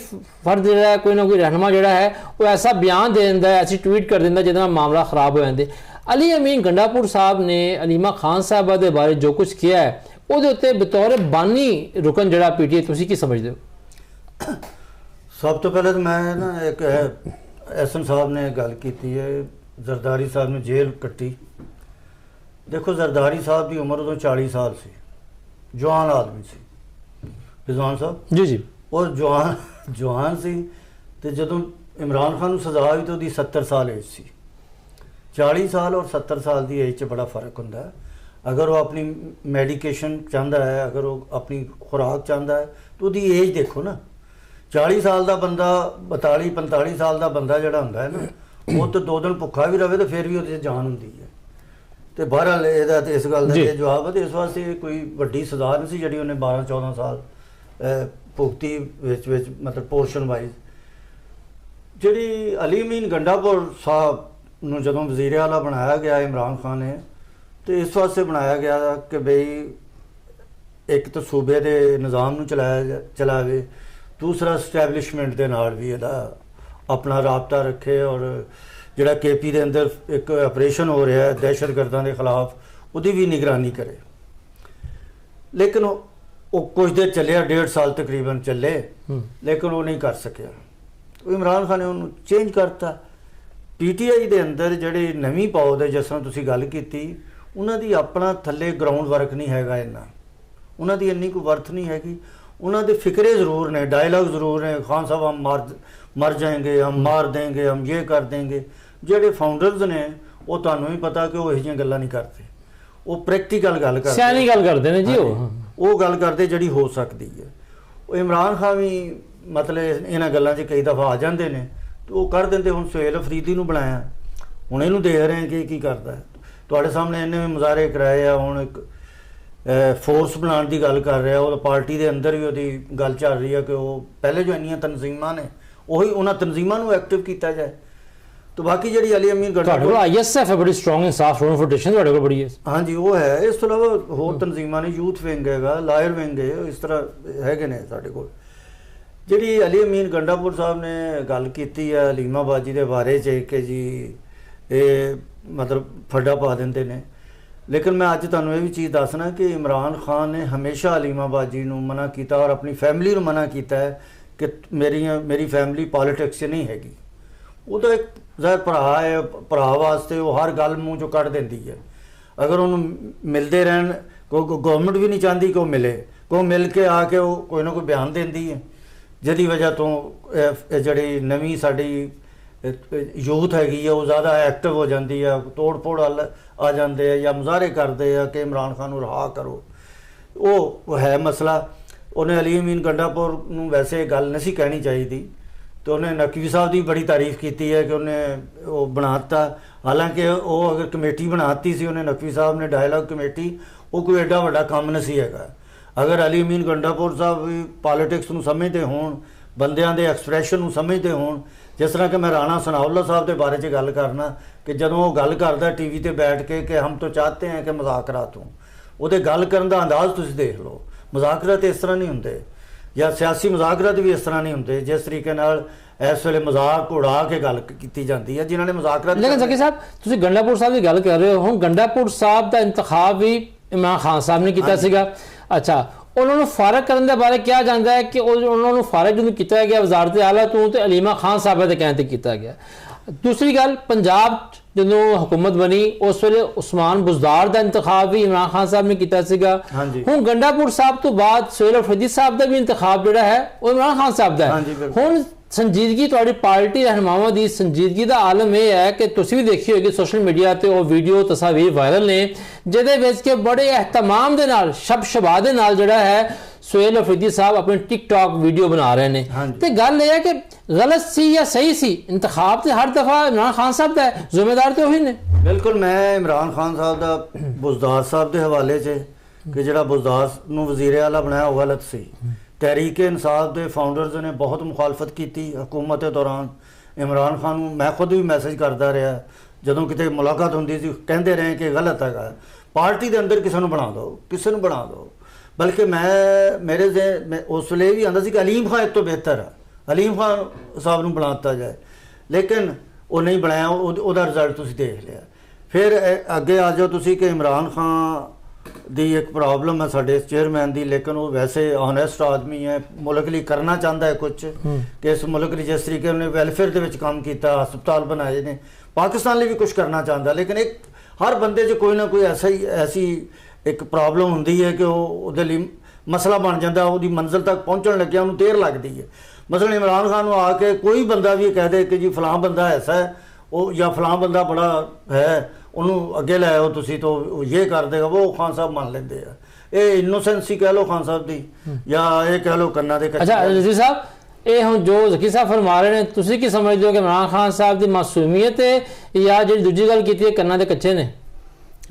फर्द जो है कोई ना कोई रहनुमा जोड़ा है वो ऐसा बयान दे दिंदा है, ऐसी ट्वीट कर दिंदा जिहदे नाल मामला खराब हो जाते। अली अमीन गंडापुर साहब ने अलीमा खान साहबा के बारे जो कुछ किया है ਉਹਦੇ ਉੱਤੇ ਬਤੌਰ ਬਾਨੀ ਰੁਕਨ ਜਿਹੜਾ PTI ਤੁਸੀਂ ਕੀ ਸਮਝਦੇ ਹੋ? ਸਭ ਤੋਂ ਪਹਿਲਾਂ ਤਾਂ ਮੈਂ ਨਾ ਇੱਕ ਐਸਐਮ ਸਾਹਿਬ ਨੇ ਗੱਲ ਕੀਤੀ ਹੈ, ਜ਼ਰਦਾਰੀ ਸਾਹਿਬ ਨੇ ਜੇਲ੍ਹ ਕੱਟੀ। ਦੇਖੋ ਜ਼ਰਦਾਰੀ ਸਾਹਿਬ ਦੀ ਉਮਰ ਉਦੋਂ 40 ਸਾਲ ਸੀ, ਜਵਾਨ ਆਦਮੀ ਸੀ ਰਿਜ਼ਵਾਨ ਸਾਹਿਬ ਜੀ ਜੀ, ਉਹ ਜਵਾਨ ਸੀ। ਤੇ ਜਦੋਂ ਇਮਰਾਨ ਖਾਨ ਨੂੰ ਸਜ਼ਾ ਹੋਈ ਤਾਂ ਉਹਦੀ 70 ਸਾਲ ਏਜ ਸੀ। 40 ਸਾਲ ਔਰ 70 ਸਾਲ ਦੀ ਏਜ 'ਚ ਬੜਾ ਫਰਕ ਹੁੰਦਾ ਹੈ। अगर वो अपनी मेडिकेशन चाहता है, अगर वो अपनी खुराक चाहता है तो उसकी एज देखो ना। 40 साल का बंदा 42-45 साल का बंदा जोड़ा होंदा है ना, वो तो 2 दिन भुखा भी रहे तो फिर भी वो जान होंदी है। तो बहरहाल ਇਹਦਾ ਤੇ ਇਸ ਗੱਲ ਦਾ ਇਹ ਜਵਾਬ ਹੈ। ਤੇ ਇਸ ਵਾਸਤੇ ਕੋਈ ਵੱਡੀ ਸਜ਼ਾ ਨਹੀਂ ਸੀ ਜਿਹੜੀ ਉਹਨੇ 12-14 ਸਾਲ ਭੁਗਤੀ ਵਿੱਚ ਮਤਲਬ ਪੋਰਸ਼ਨ ਵਾਈਜ਼। ਜਿਹੜੀ ਅਲੀ ਅਮੀਨ ਗੰਡਾਪੁਰ ਸਾਹਿਬ ਨੂੰ ਜਦੋਂ ਵਜ਼ੀਰ ਆਲਾ ਬਣਾਇਆ ਗਿਆ ਇਮਰਾਨ ਖਾਨ ਨੇ, तो इस वास्ते बनाया गया कि बई एक तो सूबे के निज़ाम नूं चलावे, दूसरा स्टैबलिशमेंट के नाल भी इहदा अपना राबता रखे और जिहड़ा KP के अंदर एक ऑपरेशन हो रहा है दहशतगर्दां के खिलाफ उसकी भी निगरानी करे। लेकिन वो कुछ देर चलिया, 1.5 साल तकरीबन चले, लेकिन वो नहीं कर सकिया। इमरान खान ने उन्होंने चेंज करता। PTI के अंदर जिहड़ी नवीं पौध है जिस तरह तुसीं गल कीती, ਉਹਨਾਂ ਦੀ ਆਪਣਾ ਥੱਲੇ ਗਰਾਊਂਡ ਵਰਕ ਨਹੀਂ ਹੈਗਾ, ਇੰਨਾ ਉਹਨਾਂ ਦੀ ਇੰਨੀ ਕੋਈ ਵਰਥ ਨਹੀਂ ਹੈਗੀ। ਉਹਨਾਂ ਦੇ ਫਿਕਰੇ ਜ਼ਰੂਰ ਨੇ, ਡਾਇਲੌਗ ਜ਼ਰੂਰ ਨੇ, ਖਾਨ ਸਾਹਿਬ ਹਮ मर जाएंगे, हम मार देंगे, हम ये कर देंगे, ਜਿਹੜੇ ਫਾਊਂਡਰਸ ਨੇ ਉਹ ਤੁਹਾਨੂੰ ਵੀ ਪਤਾ ਕਿ ਉਹ ਇਹੋ ਜਿਹੀਆਂ ਗੱਲਾਂ ਨਹੀਂ ਕਰਦੇ, ਉਹ ਪ੍ਰੈਕਟੀਕਲ ਗੱਲ ਕਰਦੇ, ਸਿਆਣੀ ਗੱਲ ਕਰਦੇ ਨੇ ਜੀ। ਉਹ ਗੱਲ ਕਰਦੇ ਜਿਹੜੀ ਹੋ ਸਕਦੀ ਹੈ। ਉਹ ਇਮਰਾਨ ਖਾਨ ਵੀ ਮਤਲਬ ਇਹਨਾਂ ਗੱਲਾਂ 'ਚ ਕਈ ਦਫਾ ਆ ਜਾਂਦੇ ਨੇ ਤੇ ਉਹ ਕਰ ਦਿੰਦੇ। ਹੁਣ ਸੁਹੇਲ ਅਫਰੀਦੀ ਨੂੰ ਬਣਾਇਆ, ਹੁਣ ਇਹਨੂੰ ਦੇਖ ਰਹੇ ਕਿ ਕੀ ਕਰਦਾ ਹੈ। ਤੁਹਾਡੇ ਸਾਹਮਣੇ ਇਹਨੇ ਵੀ ਮੁਜ਼ਾਹਰੇ ਕਰਾਏ ਆ, ਹੁਣ ਇੱਕ ਫੋਰਸ ਬਣਾਉਣ ਦੀ ਗੱਲ ਕਰ ਰਿਹਾ। ਉਹ ਪਾਰਟੀ ਦੇ ਅੰਦਰ ਵੀ ਉਹਦੀ ਗੱਲ ਚੱਲ ਰਹੀ ਹੈ ਕਿ ਉਹ ਪਹਿਲੇ ਜੋ ਇੰਨੀਆਂ ਤਨਜ਼ੀਮਾਂ ਨੇ ਉਹੀ ਉਹਨਾਂ ਤਨਜ਼ੀਮਾਂ ਨੂੰ ਐਕਟਿਵ ਕੀਤਾ ਜਾਏ। तो बाकी जी अली अमीन गढ़ ISF है बड़ी स्ट्रॉन्ग इंसाफ रोटेशन बड़ी है। हाँ जी वो है। इस तो अलावा होर तनजीमां ने यूथ विंग है, लायर विंग है, इस तरह है ने साडे कोल। जी अली अमीन गंडापुर साहब ने गल की है हलीमा बाजी के बारे कि जी ये मतलब फड्डा पा देंगे ने, लेकिन मैं अज तुहानूं ये भी चीज़ दसना कि इमरान खान ने हमेशा हलीमा बाजी नूं मना किया और अपनी फैमिली नूं मना किया है कि मेरी फैमिली पॉलिटिक्स च नहीं हैगी। वो तो एक ज़ाहिर भरा है, भरा वास्ते वो हर गल मूँह चो कढ़ देंदी है। अगर उन्होंने मिलते रहन, गवर्नमेंट भी नहीं चाहती कि वो मिले, को मिल के आके वो कोई ना कोई बयान देंदी है जिहदी वजह तो जिहड़ी नवीं साडी यूथ हैगी है वो ज़्यादा एक्टिव हो जाती है, तोड़ फोड़ आ जाते हैं या मुजाहरे करते हैं कि इमरान खान को रहा करो। वो है मसला। उन्हें अली अमीन गंडापुर नूं वैसे गल नहीं कहनी चाहिए, तो उन्हें नकवी साहब की बड़ी तारीफ की है कि उन्हें वो बनाता। हालांकि वो अगर कमेटी बनाती सी उन्हें नकवी साहब ने डायलॉग कमेटी, वो कोई एडा वड्डा काम नहीं है। अगर अली अमीन गंडापुर साहब भी पॉलिटिक्स को समझते हों, बंदियां दे एक्सप्रैशन को समझते हों, जिस तरह कि मैं राणा सनाउल्ला साहब के बारे च गल करना कि जदों वो गल करदा टीवी ते बैठ के कि हम तो चाहते हैं कि मुज़ाकरात हों, उहदे गल करन दा अंदाज़ तुसीं देख लो। मुज़ाकरात इस तरह नहीं होंदे या सियासी मुज़ाकरात भी इस तरह नहीं होंदे जिस तरीके नाल इस वेले मजाक उड़ा के गल की जाती है जिन्होंने मुज़ाकरात। लेकिन ज़की साहब तुसीं गंडापुर साहब की गल कर रहे हो, हुण गंडापुर साहब का इंतखाब भी इमरान खान साहब ने किया सीगा। अच्छा, उन्होंने फारग करने के बारे क्या जानता है कि उन्होंने फारग जो किया गया वजारत आला तो हलीमा खान साहब के कहने किया गया। दूसरी गल, पंजाब जो हुकूमत बनी उस वेले उस्मान बुज़दार का इंतखाब भी इमरान खान साहब ने किया सीगा। हुण गंडापुर साहब तो बाद सुहेल अफरीदी साहब का भी इंतखाब जोड़ा है वो इमरान खान साहब का है। हुण संजीदगी तुहाडी पार्टी रहनुमावां दी संजीदगी का आलम यह है कि तुसीं भी देखी होगी सोशल मीडिया ते वो वीडियो तस्वीर वायरल ने जिहदे विच के बड़े एहतमाम दे नाल शब-शबा दे नाल जिहड़ा है सुहेल अफरीदी साहब अपने टिकटॉक वीडियो बना रहे हैं। तो गल यह है कि गलत सी या सही सी, इंतखाब तो हर दफा इमरान खान साहब का है, जिम्मेदार तो वही ने। बिल्कुल, मैं इमरान खान साहब का बुज़दार साहब के हवाले से कि जिहड़ा बुज़दार नूं वज़ीर आला बनाया वो गलत सी। तहरीक इंसाफ के फाउंडर्स ने बहुत मुखालफत की हुकूमत के दौरान। इमरान खान मैं खुद भी मैसेज करता रहा, जदों किते मुलाकात होंदी सी कहते रहे कि गलत है, पार्टी के अंदर किसी को बना दो, किसी को बना दो। बल्कि मेरे से उस वे भी आंदा सी कि अलीम खान एक तो बेहतर है, अलीम खान साहब को बनाता जाए, लेकिन वो नहीं बनाया। उसका रिजल्ट तुसीं देख लिया। फिर अगे आ जाओ तुसीं कि इमरान खान दी एक प्रॉब्लम है साडे चेयरमैन दी, लेकिन वो वैसे ऑनेस्ट आदमी है, मुल्क लिए करना चाहता है कुछ कि इस मुल्क लिए जिस तरीके उन्हें वैलफेयर के विच काम किया, हस्पताल बनाए ने, पाकिस्तान लिए भी कुछ करना चाहता। लेकिन एक हर बंदे च कोई ना कोई ऐसी एक प्रॉब्लम होंदी है कि वो मसला बन जाता, वो मंजिल तक पहुँचने लगे उन्होंने देर लगती है। मसलन इमरान खान को आके कोई बंदा भी कह दे कि जी फलां बंदा ऐसा है वो या फलां बंदा बड़ा है, उन्होंने अगे लै आओ तुसी तो ये कर देगा, वो खान साहब मान लेंदे आ। ये इनोसेंसी कह लो खान साहब की या ये कह लो कन्ना दे। अच्छा रज़ी साहब, ये हम जो ज़की साहब फरमा रहे हैं, तुसी की समझते हो कि इमरान खान साहब की मासूमियत है या जी दूजी गल की है कन्ना दे कच्चे ने?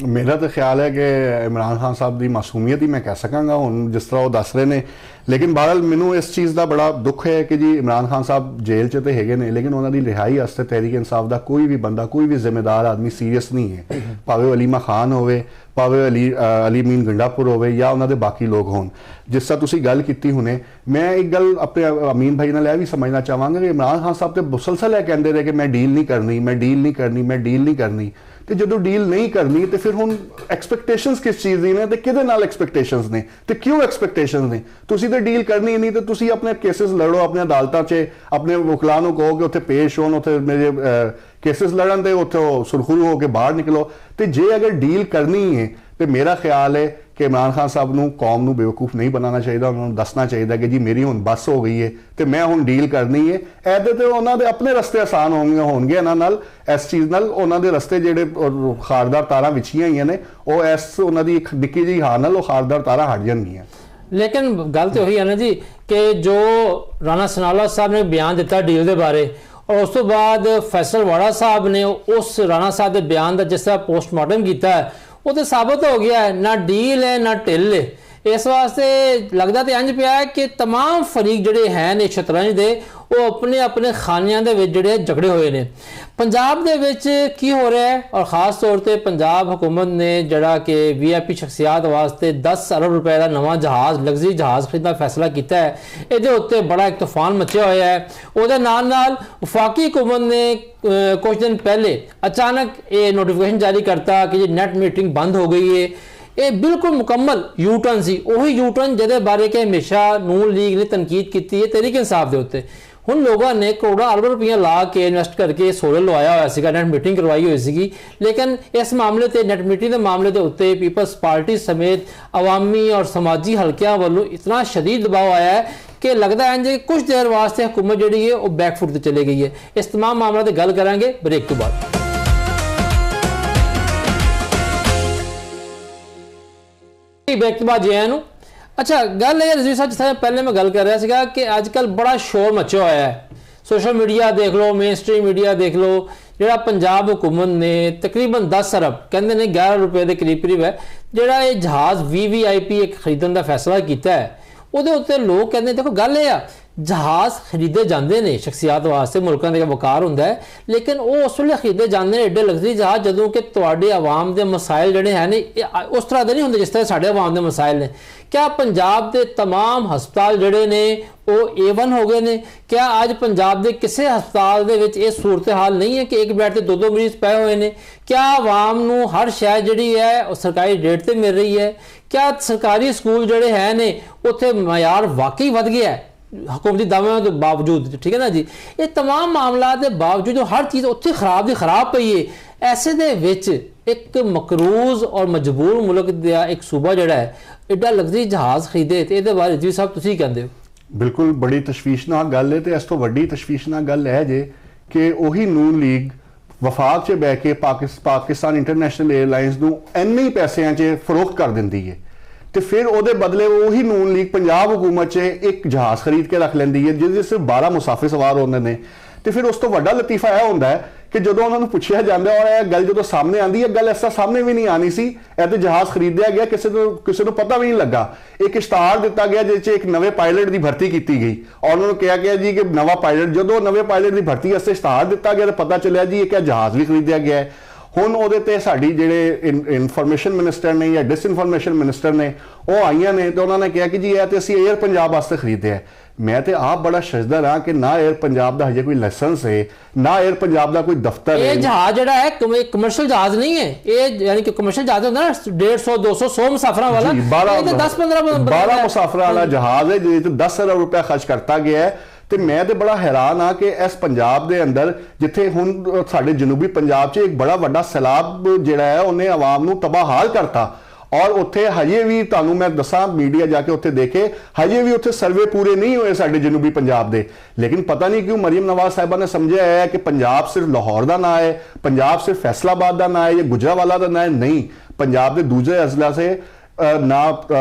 मेरा तो ख्याल है कि इमरान खान साहब की मासूमियत ही मैं कह सकांगा हुण जिस तरह वो दस रहे हैं। लेकिन बहरहाल मैनू इस चीज़ का बड़ा दुख है कि जी इमरान खान साहब जेल च तो है ने, लेकिन उन्होंने रिहाई वास्ते तहरीक इंसाफ का कोई भी बंदा, कोई भी जिम्मेदार आदमी सीरीयस नहीं है। भावे अलीमा खान होवे, भावे अली अमीन गंडापुर होवे या उन्होंने बाकी लोग होन। जिस तरह तुसी गल की हुणे, मैं एक गल अपने अमीन भाई नाल भी समझना चाहवांगा कि इमरान खान साहब तो मुसलसल है कहते रहे कि मैं डील नहीं करनी, मैं डील नहीं करनी, मैं डील नहीं करनी। तो जो डील नहीं करनी तो फिर हुण एक्सपैक्टेशंस किस चीज़ दी ने ते किहदे नाल एक्सपैक्टेशंस ने ते क्यों एक्सपैक्टेशंस ने? तुसी तो डील करनी नहीं तो तुसी अपने केसेस लड़ो, अपने अदालतां च अपने वकलां नूं कहो कि उत्थे पेश होण, उत्थे मेरे केसेस लड़न ते उत्थे सुरखरू होकर बाहर निकलो। तो जे अगर डील करनी है ਤੇ ਮੇਰਾ ਖਿਆਲ ਹੈ ਕਿ ਇਮਰਾਨ ਖਾਨ ਸਾਹਿਬ ਨੂੰ ਕੌਮ ਨੂੰ ਬੇਵਕੂਫ ਨਹੀਂ ਬਣਾਉਣਾ ਚਾਹੀਦਾ, ਉਹਨਾਂ ਨੂੰ ਦੱਸਣਾ ਚਾਹੀਦਾ ਕਿ ਜੀ ਮੇਰੀ ਹੁਣ ਬੱਸ ਹੋ ਗਈ ਹੈ ਤੇ ਮੈਂ ਹੁਣ ਡੀਲ ਕਰਨੀ ਹੈ। ਇਹਦੇ ਤੇ ਉਹਨਾਂ ਦੇ ਆਪਣੇ ਰਸਤੇ ਆਸਾਨ ਹੋਣਗੇ ਇਹਨਾਂ ਨਾਲ, ਇਸ ਚੀਜ਼ ਨਾਲ ਉਹਨਾਂ ਦੇ ਰਸਤੇ ਜਿਹੜੇ ਖਾਰਦਾਰ ਤਾਰਾਂ ਵਿਛੀਆਂ ਹੋਈਆਂ ਨੇ ਉਹ ਇਸ ਉਹਨਾਂ ਦੀ ਇੱਕ ਨਿੱਕੀ ਜਿਹੀ ਹਾਰ ਨਾਲ ਉਹ ਖਾਰਦਾਰ ਤਾਰਾਂ ਹਟ ਜਾਣਗੀਆਂ। ਲੇਕਿਨ ਗੱਲ ਤੇ ਉਹੀ ਹੈ ਨਾ ਜੀ ਕਿ ਜੋ ਰਾਣਾ ਸਨਾਉਲਾ ਸਾਹਿਬ ਨੇ ਬਿਆਨ ਦਿੱਤਾ ਡੀਲ ਦੇ ਬਾਰੇ, और उस तो बाद फैसल वाड़ा साहब ने उस राणा साहब के बयान का जिस तरह पोस्टमार्टम किया है वो तो साबित हो गया है ना डील है ना ढिल है। इस वास्ते लगता तो इंज पिया है कि तमाम फरीक जोड़े हैं ने शतरंज के वो अपने अपने खानियां दे विच जिहड़े झगड़े हुए ने। पंजाब दे विच की हो रहा है और ख़ास तौर पर पंजाब हुकूमत ने जिहड़ा कि VIP शख्सियात वास्ते 10 अरब रुपए का नवा जहाज़ लग्जरी जहाज़ खरीदने का फैसला किया है। इहदे उत्ते बड़ा एक तूफान मचिया होया है। उहदे नाल नाल वफाकी हुकूमत ने कुछ दिन पहले अचानक ये नोटिफिकेशन जारी करता कि नेट मीटिंग बंद हो गई है। ये बिल्कुल मुकम्मल यू टर्न सी, वही यू टर्न जिहदे बारे कि हमेशा नून लीग ने तनकीद की है तहरीक इंसाफ के उत्ते। हुण लोगों ने करोड़ों अरबों रुपया ला के इन्वेस्ट करके सोलर लवाया होया सीगा, नेट मीटिंग करवाई हुई सी, लेकिन इस मामले ते नेट मीटिंग के मामले के उत्ते पीपल्स पार्टी समेत अवामी और समाजी हल्कियां वालों इतना शदीद दबाव आया है कि लगता है कि कुछ देर वास्ते हुकूमत जिहड़ी है वो बैकफुट ते चली गई है। इस तमाम मामलों की गल करांगे ब्रेक तो बाद। ब्रेक तो बाद जे नूं अच्छा गल है रजीव साहब, जिस पहले मैं गल कर रहा था कि अजकल बड़ा शोर मचा होया है। सोशल मीडिया देख लो, मेन स्ट्रीम मीडिया देख लो, जिहड़ा पंजाब हुकूमत ने तकरीबन 10 अरब कहते हैं 11 रुपए के करीब करीब है जिहड़ा ये जहाज़ VVIP एक खरीदने का फैसला किया है। ਉਹਦੇ ਉੱਤੇ ਲੋਕ ਕਹਿੰਦੇ देखो गल ये आ जहाज़ खरीदे जाते हैं शख्सियात वास्ते, मुल्कों का वकार होंदा है, लेकिन वो उस वे खरीदे जाते हैं एडे लग्जरी जहाज़ जदों कि तुहाडे आवाम के मसाइल जिहड़े हैं ने उस तरह के नहीं होंदे जिस तरह साडे आवाम के मसाइल ने। क्या पंजाब के तमाम हस्पताल जिहड़े ने वो A1 हो गए ने? क्या अज पंजाब के किसी हस्पताल दे विच ये सूरत हाल नहीं है कि एक बेड ते 2-2 मरीज पए हुए हैं? क्या आवाम नूं हर शय जिहड़ी है वो सरकारी रेट ते मिल रही है? क्या सरकारी स्कूल जिहड़े हैं ने उत्थे मयार वाकई वध गया है हुकूमती दावों के बावजूद? ठीक है ना जी, ये तमाम मामला के बावजूद जो हर चीज़ उत्थे खराब की खराब पई है। ऐसे दे विच एक मकरूज और मजबूर मुल्क का एक सूबा जिहड़ा है एडा लग्जरी जहाज़ खरीदे तो ये बारे जी साहब तुसीं कहंदे हो? बिल्कुल बड़ी तशवीशनाक गल है। तो इस तो वड्डी तशवीशनाक गल है जे कि उही नून लीग वफाक च बह के पाकिस्तान इंटरनेशनल एयरलाइंस नूं इन्ने ही पैसों च फरोख्त कर दिंदी है तो फिर ਉਹਦੇ बदले वही नून लीग पंजाब हुकूमत च एक जहाज़ खरीद के रख लेंदी है जिससे सिर्फ 12 मुसाफिर सवार होंदे ने। तो फिर उस तो वड्डा लतीफा यह होंदा है कि जो उन्होंने पूछा जाता और यह गल जो सामने आती है, गल इस तरह सामने भी नहीं आनी सी। तो जहाज़ खरीदया गया, किसी को पता भी नहीं लगा। एक इश्तहार दिता गया जिस एक नवे पायलट की भर्ती की गई और उन्होंने कहा गया जी कि नवा पायलट, जो नवे पायलट की भर्ती वास्ते इश्तहार दिता गया तो पता चलिया जी एक जहाज़ भी खरीदया गया है। हुण ਉਹਦੇ ਤੇ ਸਾਡੀ ਜਿਹੜੇ ਇਨਫੋਰਮੇਸ਼ਨ ਮਿਨਿਸਟਰ ਨੇ ਜਾਂ ਡਿਸਇਨਫੋਰਮੇਸ਼ਨ ਮਿਨਿਸਟਰ ਨੇ ਉਹ ਆਈਆਂ ਨੇ ਤੇ ਉਹਨਾਂ ਨੇ ਕਿਹਾ ਕਿ ਜੀ ਇਹ ਤੇ ਅਸੀਂ 에ਅਰ ਪੰਜਾਬ ਵਾਸਤੇ ਖਰੀਦਿਆ ਹੈ। मैं तो आप बड़ा शजदर हाँ कि ना एयर पंजाब का हजे कोई लाइसेंस है, ना एयर पंजाब का कोई दफ्तर है। ये जहाज जड़ा है कमर्शियल जहाज नहीं है, ये यानी कि कमर्शियल जहाज होता है ना 150 200 100 मुसाफिर वाला, 12 मुसाफिर वाला जहाज है जिसे 10 अरब रुपया खर्च करता गया है। तो मैं तो बड़ा हैरान हाँ कि इस पंजाब के अंदर जिथे हुण साडे जनूबी पंजाब च एक बड़ा वड्डा सैलाब जिहड़ा है उन्हें आवाम नूं तबाहाल करता और उत्थे हजे भी तुहानूं मैं दसां मीडिया जाके उत्थे देखे हजे भी उत्थे सर्वे पूरे नहीं हुए साडे जनूबी पंजाब दे। लेकिन पता नहीं क्यों मरियम नवाज साहिबा ने समझा है कि पंजाब सिर्फ लाहौर का ना है, पंजाब सिर्फ फैसलाबाद का ना है या गुजरावाला का ना है। नहीं, पंजाब के दूसरे अजला से ना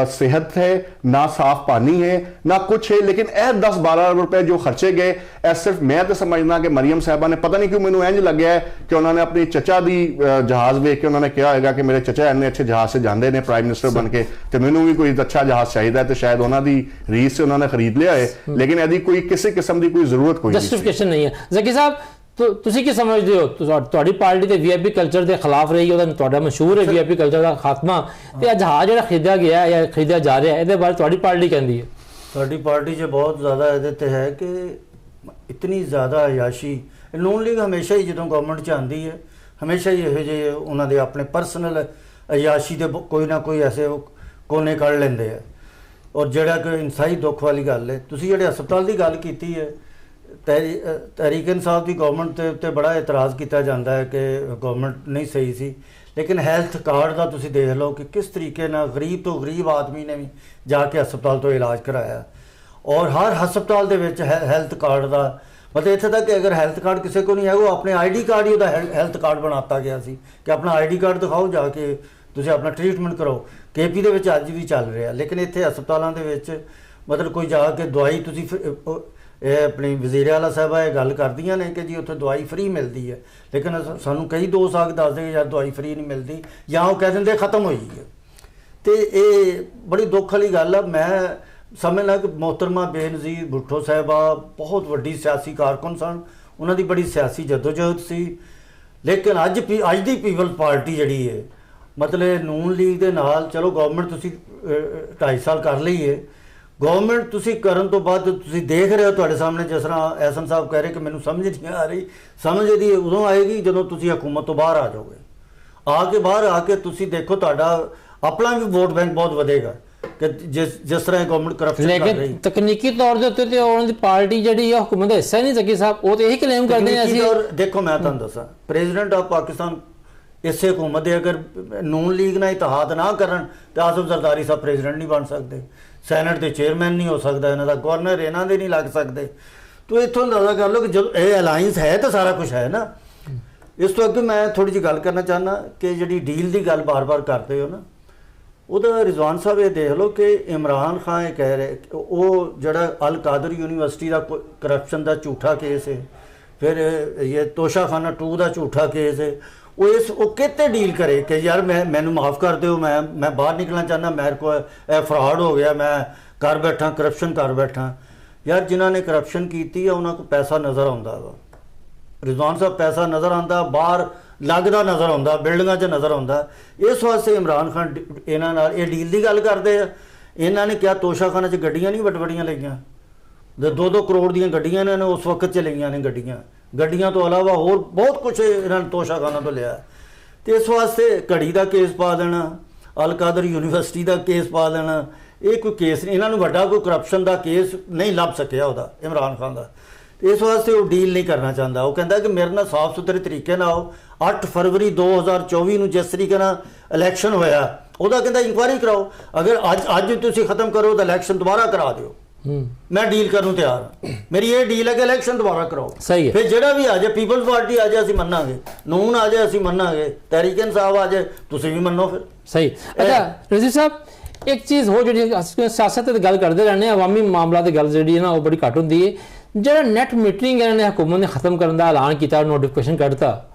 सेहत है, ना साफ पानी है, ना कुछ है। लेकिन 10-12 अरब रुपए जो खर्चे गए सिर्फ मैं तो समझना कि मरियम साहिबा ने पता नहीं क्यों मैनू इंज लग गया है कि उन्होंने अपनी चचा की जहाज वेख के उन्होंने कहा होगा कि मेरे चचा इन्ने अच्छे जहाज से जाते हैं प्राइम मिनिस्टर बन के, तो मैनू भी कोई अच्छा जहाज चाहिए तो शायद उन्होंने रीस से उन्होंने खरीद लिया है। लेकिन यदि कोई किसी किस्म की कोई जरूरत कोई जस्टिफिकेशन नहीं है। जकी साहब ਤੁਸੀਂ ਕੀ ਸਮਝਦੇ ਹੋ? ਤੁਹਾਡੀ ਪਾਰਟੀ ਤੇ ਵੀਆਈਪੀ ਕਲਚਰ ਦੇ ਖਿਲਾਫ ਰਹੀ, ਉਹਦਾ ਤੁਹਾਡਾ ਮਸ਼ਹੂਰ ਹੈ ਵੀਆਈਪੀ ਕਲਚਰ ਦਾ ਖਾਤਮਾ, ਤੇ ਜਹਾਜ਼ ਜਿਹੜਾ ਖਰੀਦਿਆ ਗਿਆ ਜਾਂ ਖਰੀਦਿਆ ਜਾ ਰਿਹਾ ਇਹਦੇ ਬਾਰੇ ਤੁਹਾਡੀ ਪਾਰਟੀ ਕਹਿੰਦੀ ਹੈ? ਸਾਡੀ ਪਾਰਟੀ 'ਚ ਬਹੁਤ ਜ਼ਿਆਦਾ ਇਹਦੇ ਤੇ ਹੈ ਕਿ ਇਤਨੀ ਜ਼ਿਆਦਾ ਅਯਾਸ਼ੀ ਨੂਨ ਲੀਗ ਹਮੇਸ਼ਾ ਹੀ ਜਦੋਂ ਗਵਰਨਮੈਂਟ 'ਚ ਆਉਂਦੀ ਹੈ ਹਮੇਸ਼ਾ ਹੀ ਇਹੋ ਜਿਹੇ ਉਹਨਾਂ ਦੇ ਆਪਣੇ ਪਰਸਨਲ ਅਯਾਸ਼ੀ ਦੇ ਕੋਈ ਨਾ ਕੋਈ ਐਸੇ ਕੋਨੇ ਕੱਢ ਲੈਂਦੇ ਆ। ਔਰ ਜਿਹੜਾ ਕਿ ਇੰਤਹਾਈ ਦੁੱਖ ਵਾਲੀ ਗੱਲ ਹੈ, ਤੁਸੀਂ ਜਿਹੜੇ ਹਸਪਤਾਲ ਦੀ ਗੱਲ ਕੀਤੀ ਹੈ, तहरीक इंसाफ की गवर्नमेंट के उत्ते बड़ा एतराज़ किया जाता है कि गवर्नमेंट नहीं सही सी, ਲੇਕਿਨ ਹੈਲਥ ਕਾਰਡ ਦਾ ਤੁਸੀਂ ਦੇਖ ਲਓ ਕਿ ਕਿਸ ਤਰੀਕੇ ਨਾਲ ਗਰੀਬ ਤੋਂ ਗਰੀਬ ਆਦਮੀ ਨੇ ਵੀ ਜਾ ਕੇ ਹਸਪਤਾਲ ਤੋਂ ਇਲਾਜ ਕਰਾਇਆ, ਔਰ ਹਰ ਹਸਪਤਾਲ ਦੇ ਵਿੱਚ ਹੈਲਥ ਕਾਰਡ ਦਾ ਮਤਲਬ ਇੱਥੇ ਤੱਕ ਕਿ ਅਗਰ ਹੈਲਥ ਕਾਰਡ ਕਿਸੇ ਕੋਲ ਨਹੀਂ ਹੈ, ਉਹ ਆਪਣੇ ਆਈਡੀ ਕਾਰਡ ਹੀ ਉਹਦਾ ਹੈਲਥ ਕਾਰਡ ਬਣਾਤਾ ਗਿਆ ਸੀ ਕਿ ਆਪਣਾ ਆਈਡੀ ਕਾਰਡ ਦਿਖਾਓ, ਜਾ ਕੇ ਤੁਸੀਂ ਆਪਣਾ ਟ੍ਰੀਟਮੈਂਟ ਕਰੋ। KP ਦੇ ਵਿੱਚ ਅੱਜ ਵੀ ਚੱਲ ਰਿਹਾ, ਲੇਕਿਨ ਇੱਥੇ ਹਸਪਤਾਲਾਂ ਦੇ ਵਿੱਚ ਮਤਲਬ ਕੋਈ ਜਾ ਕੇ ਦਵਾਈ ਤੁਸੀਂ ਇਹ ਆਪਣੀ ਵਜ਼ੀਰ ਆਲਾ ਸਾਹਿਬਾ ਇਹ ਗੱਲ ਕਰਦੀਆਂ ਨੇ ਕਿ ਜੀ ਉੱਥੇ ਦਵਾਈ ਫ੍ਰੀ ਮਿਲਦੀ ਹੈ, ਲੇਕਿਨ ਸਾਨੂੰ ਕਈ ਦੋਸਤ ਆ ਕੇ ਦੱਸਦੇ ਕਿ ਯਾਰ ਦਵਾਈ ਫ੍ਰੀ ਨਹੀਂ ਮਿਲਦੀ, ਜਾਂ ਉਹ ਕਹਿ ਦਿੰਦੇ ਖਤਮ ਹੋਈ ਹੈ। ਤੇ ਇਹ ਬੜੀ ਦੁੱਖ ਵਾਲੀ ਗੱਲ ਆ। ਮੈਂ ਸਮਝਦਾ ਕਿ ਮੁਹਤਰਮਾ ਬੇਨਜ਼ੀਰ ਭੁੱਟੋ ਸਾਹਿਬਾ ਬਹੁਤ ਵੱਡੀ ਸਿਆਸੀ ਕਾਰਕੁਨ ਸਨ, ਉਹਨਾਂ ਦੀ ਬੜੀ ਸਿਆਸੀ ਜਦੋਜਹਿਦ ਸੀ, ਲੇਕਿਨ ਅੱਜ ਦੀ ਪੀਪਲਜ਼ ਪਾਰਟੀ ਜਿਹੜੀ ਹੈ ਮਤਲਬ ਨੂਨ ਲੀਗ ਦੇ ਨਾਲ, ਚਲੋ ਗਵਰਨਮੈਂਟ ਤੁਸੀਂ 2.5 ਸਾਲ ਕਰ ਲਈ ਹੈ, ਗਵਰਨਮੈਂਟ ਤੁਸੀਂ ਕਰਨ ਤੋਂ ਬਾਅਦ ਤੁਸੀਂ ਦੇਖ ਰਹੇ ਹੋ ਤੁਹਾਡੇ ਸਾਹਮਣੇ, ਜਿਸ ਤਰ੍ਹਾਂ ਐਸਐਮ ਸਾਹਿਬ ਕਹਿ ਰਹੇ ਕਿ ਮੈਨੂੰ ਸਮਝ ਨਹੀਂ ਆ ਰਹੀ, ਸਮਝ ਇਹਦੀ ਉਦੋਂ ਆਏਗੀ ਜਦੋਂ ਤੁਸੀਂ ਹਕੂਮਤ ਤੋਂ ਬਾਹਰ ਆ ਜਾਓਗੇ। ਬਾਹਰ ਆ ਕੇ ਤੁਸੀਂ ਦੇਖੋ ਤੁਹਾਡਾ ਆਪਣਾ ਵੀ ਵੋਟ ਬੈਂਕ ਬਹੁਤ ਵਧੇਗਾ ਕਿ ਜਿਸ ਤਰ੍ਹਾਂ ਗਵਰਨਮੈਂਟ ਕਰਪਸ਼ਨ ਕਰ ਰਹੀ। ਲੇਕਿਨ ਤਕਨੀਕੀ ਤੌਰ ਦੇ ਉੱਤੇ ਤੇ ਉਹਨਾਂ ਦੀ ਪਾਰਟੀ ਜਿਹੜੀ ਆ ਹਕੂਮਤ ਦਾ ਹਿੱਸਾ ਨਹੀਂ ਸਕੀ ਸਾਹਿਬ, ਉਹ ਤੇ ਇਹੀ ਕਲੇਮ ਕਰਦੇ ਆ ਅਸੀਂ। ਦੇਖੋ ਮੈਂ ਤੁਹਾਨੂੰ ਦੱਸਾਂ, ਪ੍ਰੈਜ਼ੀਡੈਂਟ ਆਫ ਪਾਕਿਸਤਾਨ ਇਸੇ ਹਕੂਮਤ ਦੇ ਅਗਰ ਨੂਨ ਲੀਗ ਨਾਲ ਇਤਿਹਾਦ ਨਾ ਕਰਨ ਤਾਂ ਆਸਫ ਜ਼ਰਦਾਰੀ ਸਾਹਿਬ ਪ੍ਰੈਜ਼ੀਡੈਂਟ ਨਹੀਂ ਬਣ ਸਕਦੇ, ਸੈਨੇਟ ਦੇ ਚੇਅਰਮੈਨ ਨਹੀਂ ਹੋ ਸਕਦਾ, ਇਹਨਾਂ ਦਾ ਗਵਰਨਰ ਇਹਨਾਂ ਦੇ ਨਹੀਂ ਲੱਗ ਸਕਦੇ। ਤੋ ਇੱਥੋਂ ਅੰਦਾਜ਼ਾ ਕਰ ਲਓ ਕਿ ਜਦੋਂ ਇਹ ਅਲਾਈਅੰਸ ਹੈ ਤਾਂ ਸਾਰਾ ਕੁਝ ਹੈ ਨਾ। ਇਸ ਤੋਂ ਅੱਗੇ ਮੈਂ ਥੋੜੀ ਜਿਹੀ ਗੱਲ ਕਰਨਾ ਚਾਹੁੰਦਾ ਕਿ ਜਿਹੜੀ ਡੀਲ ਦੀ ਗੱਲ ਬਾਰ-ਬਾਰ ਕਰਦੇ ਹੋ ਨਾ, ਉਹਦਾ ਰਿਜ਼ਵਾਨ ਸਾਹਿਬ ਇਹ ਦੇਖ ਲਓ ਕਿ ਇਮਰਾਨ ਖਾਨ ਇਹ ਕਹਿ ਰਹੇ ਉਹ ਜਿਹੜਾ ਅਲ ਕਾਦਰ ਯੂਨੀਵਰਸਿਟੀ ਦਾ ਕਰਪਸ਼ਨ ਦਾ ਝੂਠਾ ਕੇਸ ਹੈ, ਫਿਰ ਇਹ ਤੋਸ਼ਾਖਾਨਾ 2 ਦਾ ਝੂਠਾ ਕੇਸ ਹੈ, ਉਹ ਕਿਤੇ ਡੀਲ ਕਰੇ ਕਿ ਯਾਰ ਮੈਨੂੰ ਮਾਫ ਕਰ ਦਿਓ, ਮੈਂ ਬਾਹਰ ਨਿਕਲਣਾ ਚਾਹੁੰਦਾ, ਮੇਰੇ ਕੋਲ ਇਹ ਫਰਾਡ ਹੋ ਗਿਆ, ਮੈਂ ਕਰ ਬੈਠਾ ਕਰਪਸ਼ਨ ਕਰ ਬੈਠਾ। ਯਾਰ ਜਿਨ੍ਹਾਂ ਨੇ ਕਰਪਸ਼ਨ ਕੀਤੀ ਆ ਉਹਨਾਂ ਕੋਲ ਪੈਸਾ ਨਜ਼ਰ ਆਉਂਦਾ ਵਾ, ਰਿਜ਼ਵਾਨ ਸਾਹਿਬ ਪੈਸਾ ਨਜ਼ਰ ਆਉਂਦਾ, ਬਾਹਰ ਲੱਗਦਾ ਨਜ਼ਰ ਆਉਂਦਾ, ਬਿਲਡਿੰਗਾਂ 'ਚ ਨਜ਼ਰ ਆਉਂਦਾ। ਇਸ ਵਾਸਤੇ ਇਮਰਾਨ ਖਾਨ ਇਹਨਾਂ ਨਾਲ ਇਹ ਡੀਲ ਦੀ ਗੱਲ ਕਰਦੇ ਆ। ਇਹਨਾਂ ਨੇ ਕਿਹਾ ਤੋਸ਼ਾਖਾਨਾ 'ਚ ਗੱਡੀਆਂ ਨਹੀਂ ਵੱਡੀਆਂ ਲਈਆਂ, 2-2 ਕਰੋੜ ਦੀਆਂ ਗੱਡੀਆਂ ਇਹਨਾਂ ਨੇ ਉਸ ਵਕਤ 'ਚ ਲਈਆਂ ਨੇ, ਗੱਡੀਆਂ ਤੋਂ ਇਲਾਵਾ ਹੋਰ ਬਹੁਤ ਕੁਝ ਇਹਨਾਂ ਨੇ ਤੋਸ਼ਾਖਾਨਾ ਤੋਂ ਲਿਆ। ਤੇ ਇਸ ਵਾਸਤੇ ਘੜੀ ਦਾ ਕੇਸ ਪਾ ਦੇਣਾ, ਅਲ ਕਾਦਰ ਯੂਨੀਵਰਸਿਟੀ ਦਾ ਕੇਸ ਪਾ ਦੇਣਾ, ਇਹ ਕੋਈ ਕੇਸ ਨਹੀਂ, ਇਹਨਾਂ ਨੂੰ ਵੱਡਾ ਕੋਈ ਕਰਪਸ਼ਨ ਦਾ ਕੇਸ ਨਹੀਂ ਲੱਭ ਸਕਿਆ ਉਹਦਾ ਇਮਰਾਨ ਖਾਨ ਦਾ। ਇਸ ਵਾਸਤੇ ਉਹ ਡੀਲ ਨਹੀਂ ਕਰਨਾ ਚਾਹੁੰਦਾ। ਉਹ ਕਹਿੰਦਾ ਕਿ ਮੇਰੇ ਨਾਲ ਸਾਫ਼ ਸੁਥਰੇ ਤਰੀਕੇ ਨਾਲ ਆਓ। 8 ਫਰਵਰੀ 2024 ਨੂੰ ਜਿਸ ਤਰੀਕੇ ਨਾਲ ਇਲੈਕਸ਼ਨ ਹੋਇਆ ਉਹਦਾ ਕਹਿੰਦਾ ਇਨਕੁਆਇਰੀ ਕਰਾਓ, ਅਗਰ ਅੱਜ ਤੁਸੀਂ ਖਤਮ ਕਰੋ ਤਾਂ ਇਲੈਕਸ਼ਨ ਦੁਬਾਰਾ ਕਰਾ ਦਿਓ, ਮੈਂ ਡੀਲ ਕਰਨ ਨੂੰ ਤਿਆਰ ਹਾਂ। ਮੇਰੀ ਇਹ ਡੀਲ ਹੈ ਕਿ ਇਲੈਕਸ਼ਨ ਦੁਬਾਰਾ ਕਰਾਓ। ਸਹੀ ਹੈ। ਫਿਰ ਜਿਹੜਾ ਵੀ ਆ ਜਾਏ, ਪੀਪਲਜ਼ ਪਾਰਟੀ ਆ ਜਾਏ ਅਸੀਂ ਮੰਨਾਂਗੇ, ਨੂਨ ਆ ਜਾਏ ਅਸੀਂ ਮੰਨਾਂਗੇ, ਤਹਿਰੀਕ ਇਨਸਾਫ ਆ ਜਾਏ ਤੁਸੀਂ ਵੀ ਮੰਨੋ ਫਿਰ। ਸਹੀ। ਅੱਛਾ ਰਜ਼ੀ ਸਾਹਿਬ ਇੱਕ ਚੀਜ਼ ਹੋ ਜਿਹੜੀ ਸਿਆਸਤ ਦੀ ਗੱਲ ਕਰਦੇ ਰਹਿੰਦੇ, ਅਵਾਮੀ ਮਾਮਲਾ ਦੀ ਗੱਲ ਜਿਹੜੀ ਹੈ ਨਾ ਉਹ ਬੜੀ ਘੱਟ ਹੁੰਦੀ ਹੈ। ਜਿਹੜਾ ਨੈਟ ਮੀਟਰਿੰਗ ਇਹਨਾਂ ਨੇ ਹਕੂਮਤ ਨੇ ਖਤਮ ਕਰਨ ਦਾ ਐਲਾਨ ਕੀਤਾ, ਨੋਟੀਫਿਕੇਸ਼ਨ ਕੱਢਤਾ,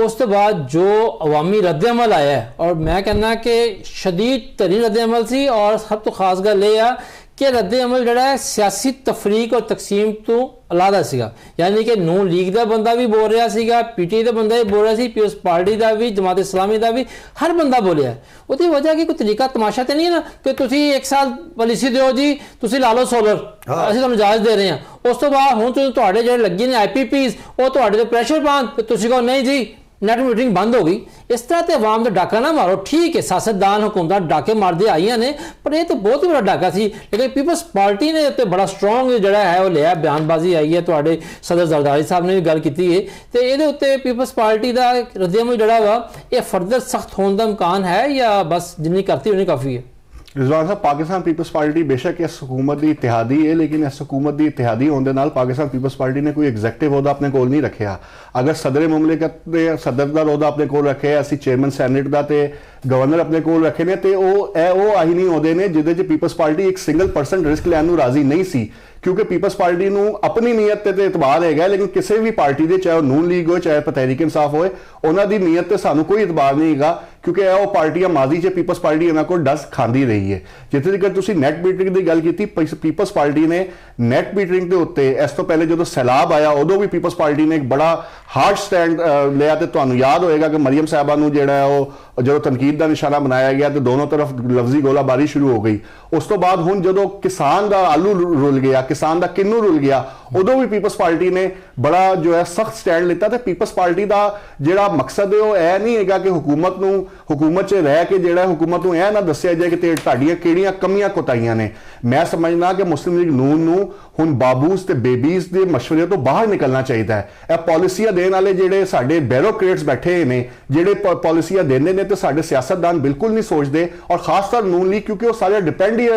ਉਸ ਤੋਂ ਬਾਅਦ ਜੋ ਅਵਾਮੀ ਰੱਦ-ਏ-ਅਮਲ ਆਇਆ, ਔਰ ਮੈਂ ਕਹਿੰਦਾ ਕਿ ਸ਼ਦੀਦ ਤਰੀਨ ਰੱਦ-ਏ-ਅਮਲ ਸੀ, ਔਰ ਸਭ ਤੋਂ ਖਾਸ ਗੱਲ ਇਹ ਆ ਕਿ ਰੱਦ-ਏ-ਅਮਲ ਜਿਹੜਾ ਹੈ ਸਿਆਸੀ ਤਫਰੀਕ ਔਰ ਤਕਸੀਮ ਤੋਂ ਅਲਾਦਾ ਸੀਗਾ। ਯਾਨੀ ਕਿ ਨੂਨ ਲੀਗ ਦਾ ਬੰਦਾ ਵੀ ਬੋਲ ਰਿਹਾ ਸੀਗਾ, PTI ਦਾ ਬੰਦਾ ਵੀ ਬੋਲ ਰਿਹਾ ਸੀ, ਪੀਪਲਸ ਪਾਰਟੀ ਦਾ ਵੀ, ਜਮਾਤ ਇਸਲਾਮੀ ਦਾ ਵੀ, ਹਰ ਬੰਦਾ ਬੋਲਿਆ। ਉਹਦੀ ਵਜ੍ਹਾ ਕਿ ਕੋਈ ਤਰੀਕਾ ਤਮਾਸ਼ਾ ਤੇ ਨਹੀਂ ਹੈ ਨਾ ਕਿ ਤੁਸੀਂ 1 ਸਾਲ ਪਾਲਿਸੀ ਦਿਓ ਜੀ, ਤੁਸੀਂ ਲਾ ਲਓ ਸੋਲਰ, ਅਸੀਂ ਤੁਹਾਨੂੰ ਇਜਾਜ਼ਤ ਦੇ ਰਹੇ ਹਾਂ, ਉਸ ਤੋਂ ਬਾਅਦ ਹੁਣ ਤੁਹਾਡੇ ਜਿਹੜੇ ਲੱਗੇ ਨੇ IPPs ਉਹ ਤੁਹਾਡੇ ਤੇ ਪ੍ਰੈਸ਼ਰ ਪਾਉਣ, ਤੁਸੀਂ ਕਹੋ ਨਹੀਂ ਜੀ ਨੈਟ ਮੀਟਿੰਗ ਬੰਦ ਹੋ ਗਈ। ਇਸ ਤਰ੍ਹਾਂ ਤੇ ਆਵਾਮ ਦਾ ਡਾਕਾ ਨਾ ਮਾਰੋ। ਠੀਕ ਹੈ ਸਿਆਸਤਦਾਨ ਹੁਕੂਮਤਾਂ ਡਾਕੇ ਮਾਰਦੇ ਆਈਆਂ ਨੇ, ਪਰ ਇਹ ਤਾਂ ਬਹੁਤ ਹੀ ਬੜਾ ਡਾਕਾ ਸੀ। ਲੇਕਿਨ ਪੀਪਲਸ ਪਾਰਟੀ ਨੇ ਉੱਤੇ ਬੜਾ ਸਟਰੋਂਗ ਜਿਹੜਾ ਹੈ ਉਹ ਲਿਆ, ਬਿਆਨਬਾਜ਼ੀ ਆਈ ਹੈ, ਤੁਹਾਡੇ ਸਦਰ ਜ਼ਰਦਾਰੀ ਸਾਹਿਬ ਨੇ ਵੀ ਗੱਲ ਕੀਤੀ ਹੈ, ਤੇ ਇਹਦੇ ਉੱਤੇ ਪੀਪਲਸ ਪਾਰਟੀ ਦਾ ਰੱਦ-ਏ-ਅਮਲ ਜਿਹੜਾ ਵਾ ਇਹ ਫਰਦਰ ਸਖਤ ਹੋਣ ਦਾ ਇਮਕਾਨ ਹੈ ਜਾਂ ਬਸ ਜਿੰਨੀ ਕਰਤੀ ਉਨੀ ਕਾਫੀ ਹੈ? रिजवान साहब, पाकिस्तान पीपल्स पार्टी बेशक इस हुकूमत की इतिहादी है, लेकिन इस हुकूमत की इतिहादी होने नाल पाकिस्तान पीपल्स पार्टी ने कोई एग्जैक्टिव अहुदा अपने कोल नहीं रखा। अगर सदर मुमलिकत के सदर का अहुदा अपने कोल रखे, असी चेयरमैन सैनेट का ते गवर्नर अपने कोल रखे ने, ते वो आही नहीं होते ने जिहदे च पीपल्स पार्टी एक सिंगल परसेंट रिस्क लैन नूं राजी नहीं सी, क्योंकि पीपल्स पार्टी नूं अपनी नीयत ते इतबार है, लेकिन किसी भी पार्टी दे, चाहे नून लीग हो चाहे तहरीक इंसाफ होए, उन्हां दी नीयत ते सानूं कोई इतबार नहीं है, क्योंकि वो पार्टियां माजी च पीपल्स पार्टी इन्हां कोल डस खांदी रही है। जिथे तक तुसीं नैट मीटरिंग की गल की, पीपल्स पार्टी ने नैट मीटरिंग के उत्ते इस तो पहले जो सैलाब आया उदों भी पीपल्स पार्टी ने एक बड़ा हार्ड स्टैंड लिया। तो तुहानूं याद होएगा कि मरियम साहबा नूं जिहड़ा है जो तनकीद का निशाना बनाया गया तो दोनों तरफ लफ्जी गोलाबारी शुरू हो गई। उस तो बाद हुण जो किसान का आलू रुल गया, किसान का किन्नू रुल गया, उदों भी पीपल्स पार्टी ने बड़ा जो है सख्त स्टैंड लिता ते पीपल्स पार्टी का जिहड़ा मकसद है वो यह नहीं है कि हुकूमत च रह के जिहड़ा हुकूमत नूं यह ना दस्सिया जाए कि तुहाडीआं किहड़ियां कमियां कोताहियां ने। मैं समझना कि मुस्लिम लीग नून नूं हुण बाबूज ते बेबीज के मशवरे तो बाहर निकलना चाहिए है। यह पॉलिसियां देने वाले जिहड़े साडे ब्यूरोक्रेट्स बैठे ने जिहड़े पॉलिसियां देंदे ने ते साडे सियासतदान बिल्कुल नहीं सोचते, और खासतौर नून लीग क्योंकि वो सारे डिपेंड ही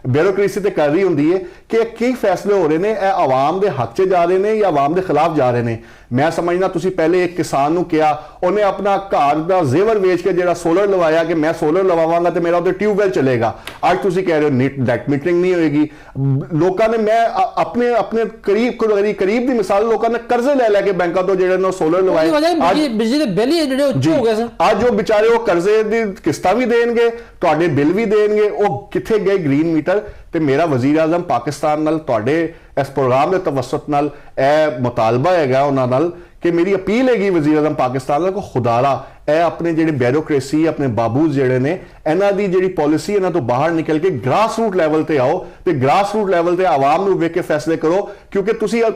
ब्यूरोक्रेसी ते कर रही होंदी है कि कई फैसले हो रहे हैं यह आवाम के हक च जा रहे हैं या आवाम के खिलाफ जा रहे हैं। मैं समझना तुसी पहले एक किसान नूं किया उन्हें अपना घर का जेवर वेच के जिहड़ा सोलर लवाया कि मैं सोलर लवावांगा तो मेरा उधर ट्यूबवैल चलेगा। आज तुसी कह रहे हो नेट मीटरिंग नहीं होएगी। लोगों ने मैं अपने अपने करीब की मिसाल लोगों ने कर्जे ले लैके बैंकों तो जिहड़े सोलर लवाए बिजली दे बिल ही जिहड़े उच्चे हो गए सर। आज जो बेचारे वो कर्जे दी किस्तां भी देणगे तुहाडे बिल भी देणगे, वो कित्थे गए ग्रीन मीटर। ते मेरा वजीर आजम पाकिस्तान नाल तुहाडे इस प्रोग्राम के तवसत नाल यह मुतालबा है उन्हां नाल कि मेरी अपील हैगी वजीर आजम पाकिस्तान को खुदारा अपने जिहड़े ब्यूरोक्रेसी अपने बाबूज जिहड़े ने इन्हां दी जिहड़ी पॉलिसी इन्हां तो बाहर निकल के ग्रास रूट लैवल ते आओ ते ग्रास रूट लैवल ते आवाम नूं वेख के फैसले करो, क्योंकि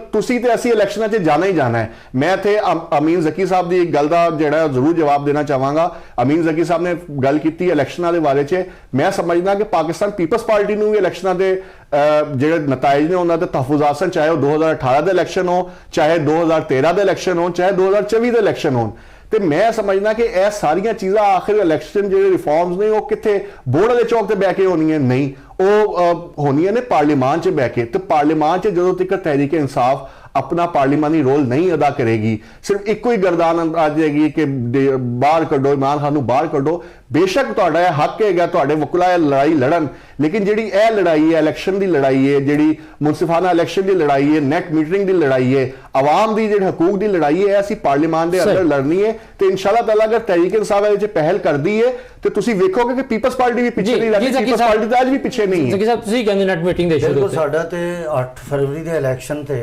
तुसी ते असीं इलैक्शनां 'च जाना ही जाना है। मैं इत्थे अमीन ज़की साहब दी एक गल दा जिहड़ा जरूर जवाब देना चाहांगा। अमीन ज़की साहब ने गल कीती इलैक्शनां दे बारे च। मैं समझदा कि पाकिस्तान पीपल्स पार्टी नूं भी इलैक्शनां दे जिहड़े नताइज ने उन्हां दे तहफुजात सन, चाहे 2018 दे इलैक्शन हो, चाहे 2013 दे इलैक्शन हो, चाहे 2024 दे इलैक्शन हो। तो मैं समझना कि यह सारिया चीज़ा आखिर इलैक्शन जो रिफॉर्म्स ने वो कितने बोर्ड वाले चौक से बह के होनी है, नहीं वो होनी ने पार्लीमान च बह के। तो पार्लीमान च जो तक तहरीक इंसाफ अपना पार्लीमानी रोल नहीं अदा करेगी, सिर्फ एक ही गर्दान आ जाएगी कि बाहर कड्डो इमरान खान बाहर कड्डो। बेशक तुहाडा हक है तुहाडे वकुला लड़ाई लड़न, लेकिन जिहड़ी यह लड़ाई है इलैक्शन की लड़ाई है, जिहड़ी मुनसिफाना इलैक्शन की लड़ाई है, नेट मीटरिंग की लड़ाई है, आवाम की जिहड़ी हकूक की लड़ाई है, असीं पार्लीमान के अंदर लड़नी है। तो इंशाअल्लाह ताला अगर तहरीक इंसाफ इहदे च पहल करदी है तो तुसीं वेखोगे कि पीपल्स पार्टी भी पिछे नहीं रहती, पीपल्स पार्टी तो आज भी पिछे नहीं है। ज़की साहब तुसीं कहंदे नेट मीटिंग दे इशू बिल्कुल साडा ते 8 फरवरी के इलैक्शन ते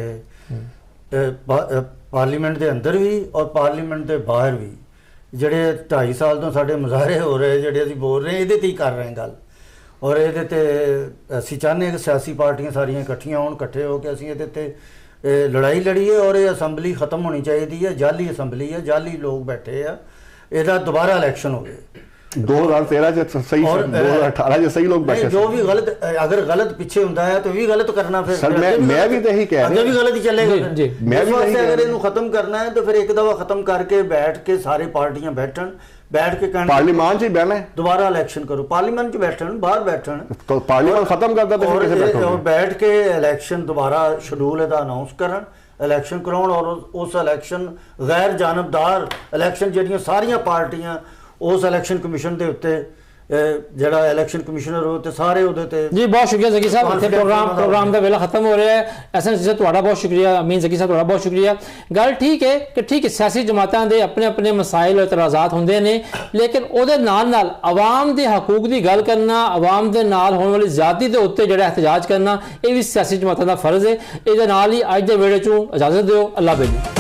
पार्लीमेंट के अंदर भी और पार्लीमेंट के बाहर भी ਜਿਹੜੇ 2.5 साल तो साढ़े मुजाहरे हो रहे ਜਿਹੜੇ ਅਸੀਂ बोल रहे हैं ये ही कर रहे हैं गल, और ये ਅਸੀਂ ਚਾਹੁੰਦੇ कि सियासी पार्टियां सारियां इकट्ठियां होण, इकट्ठे होकर ਅਸੀਂ ਇਹਦੇ ਤੇ लड़ाई लड़ीए और ये असैम्बली खत्म होनी चाहिए है। जाली असैम्बली है, जाली लोग बैठे आ, ਇਹਦਾ दोबारा इलैक्शन हो गए 2013 सही, 2018 सही लोग बैठे। जो भी गलत अगर गलत पीछे होता है तो भी गलत करना, फिर सर मैं भी तो यही कह रहा हूं, भी गलत ही चलेगा। मैं भी अगर इन्हें खत्म करना है तो फिर एक दफा खत्म करके बैठ के सारी पार्टियां बैठ के पार्लियामान च बहना है, दोबारा इलेक्शन करो, पार्लियामेंट च बैठन, बाहर बैठन, तो पार्लियामेंट खत्म करता तो फिर कैसे बैठोगे? बैठ के इलेक्शन दोबारा शेड्यूल ਇਹਦਾ अनाउंस करन, इलैक्शन कराउण, और उस इलैक्शन गैर जानबदार इलैक्शन ਜਿਹੜੀਆਂ ਸਾਰੀਆਂ ਪਾਰਟੀਆਂ उस इलैक्शन कमीशन के उत्ते ਜਿਹੜਾ इलैक्शन कमिश्नर हो सारे उहदे जी। बहुत शुक्रिया ज़की साहब, इत्थे प्रोग्राम का वेला खत्म हो रहा है। ऐसा चीज़ तुहाडा बहुत शुक्रिया, अमीन ज़की साहब तुहाडा बहुत शुक्रिया। गल ठीक है कि ठीक है सियासी जमातां दे अपने अपने मसाइल और इतराज़ात होंदे ने, लेकिन उहदे नाल आवाम के हकूक की गल करना, आवाम के नाल होने वाली ज़्यादती के उत्ते जिहड़ा एहतजाज करना, ये भी सियासी जमातां दा फर्ज है। इहदे नाल ही अज दे वेड़े चों इजाज़त दिओ। अल्लाह हाफ़िज़।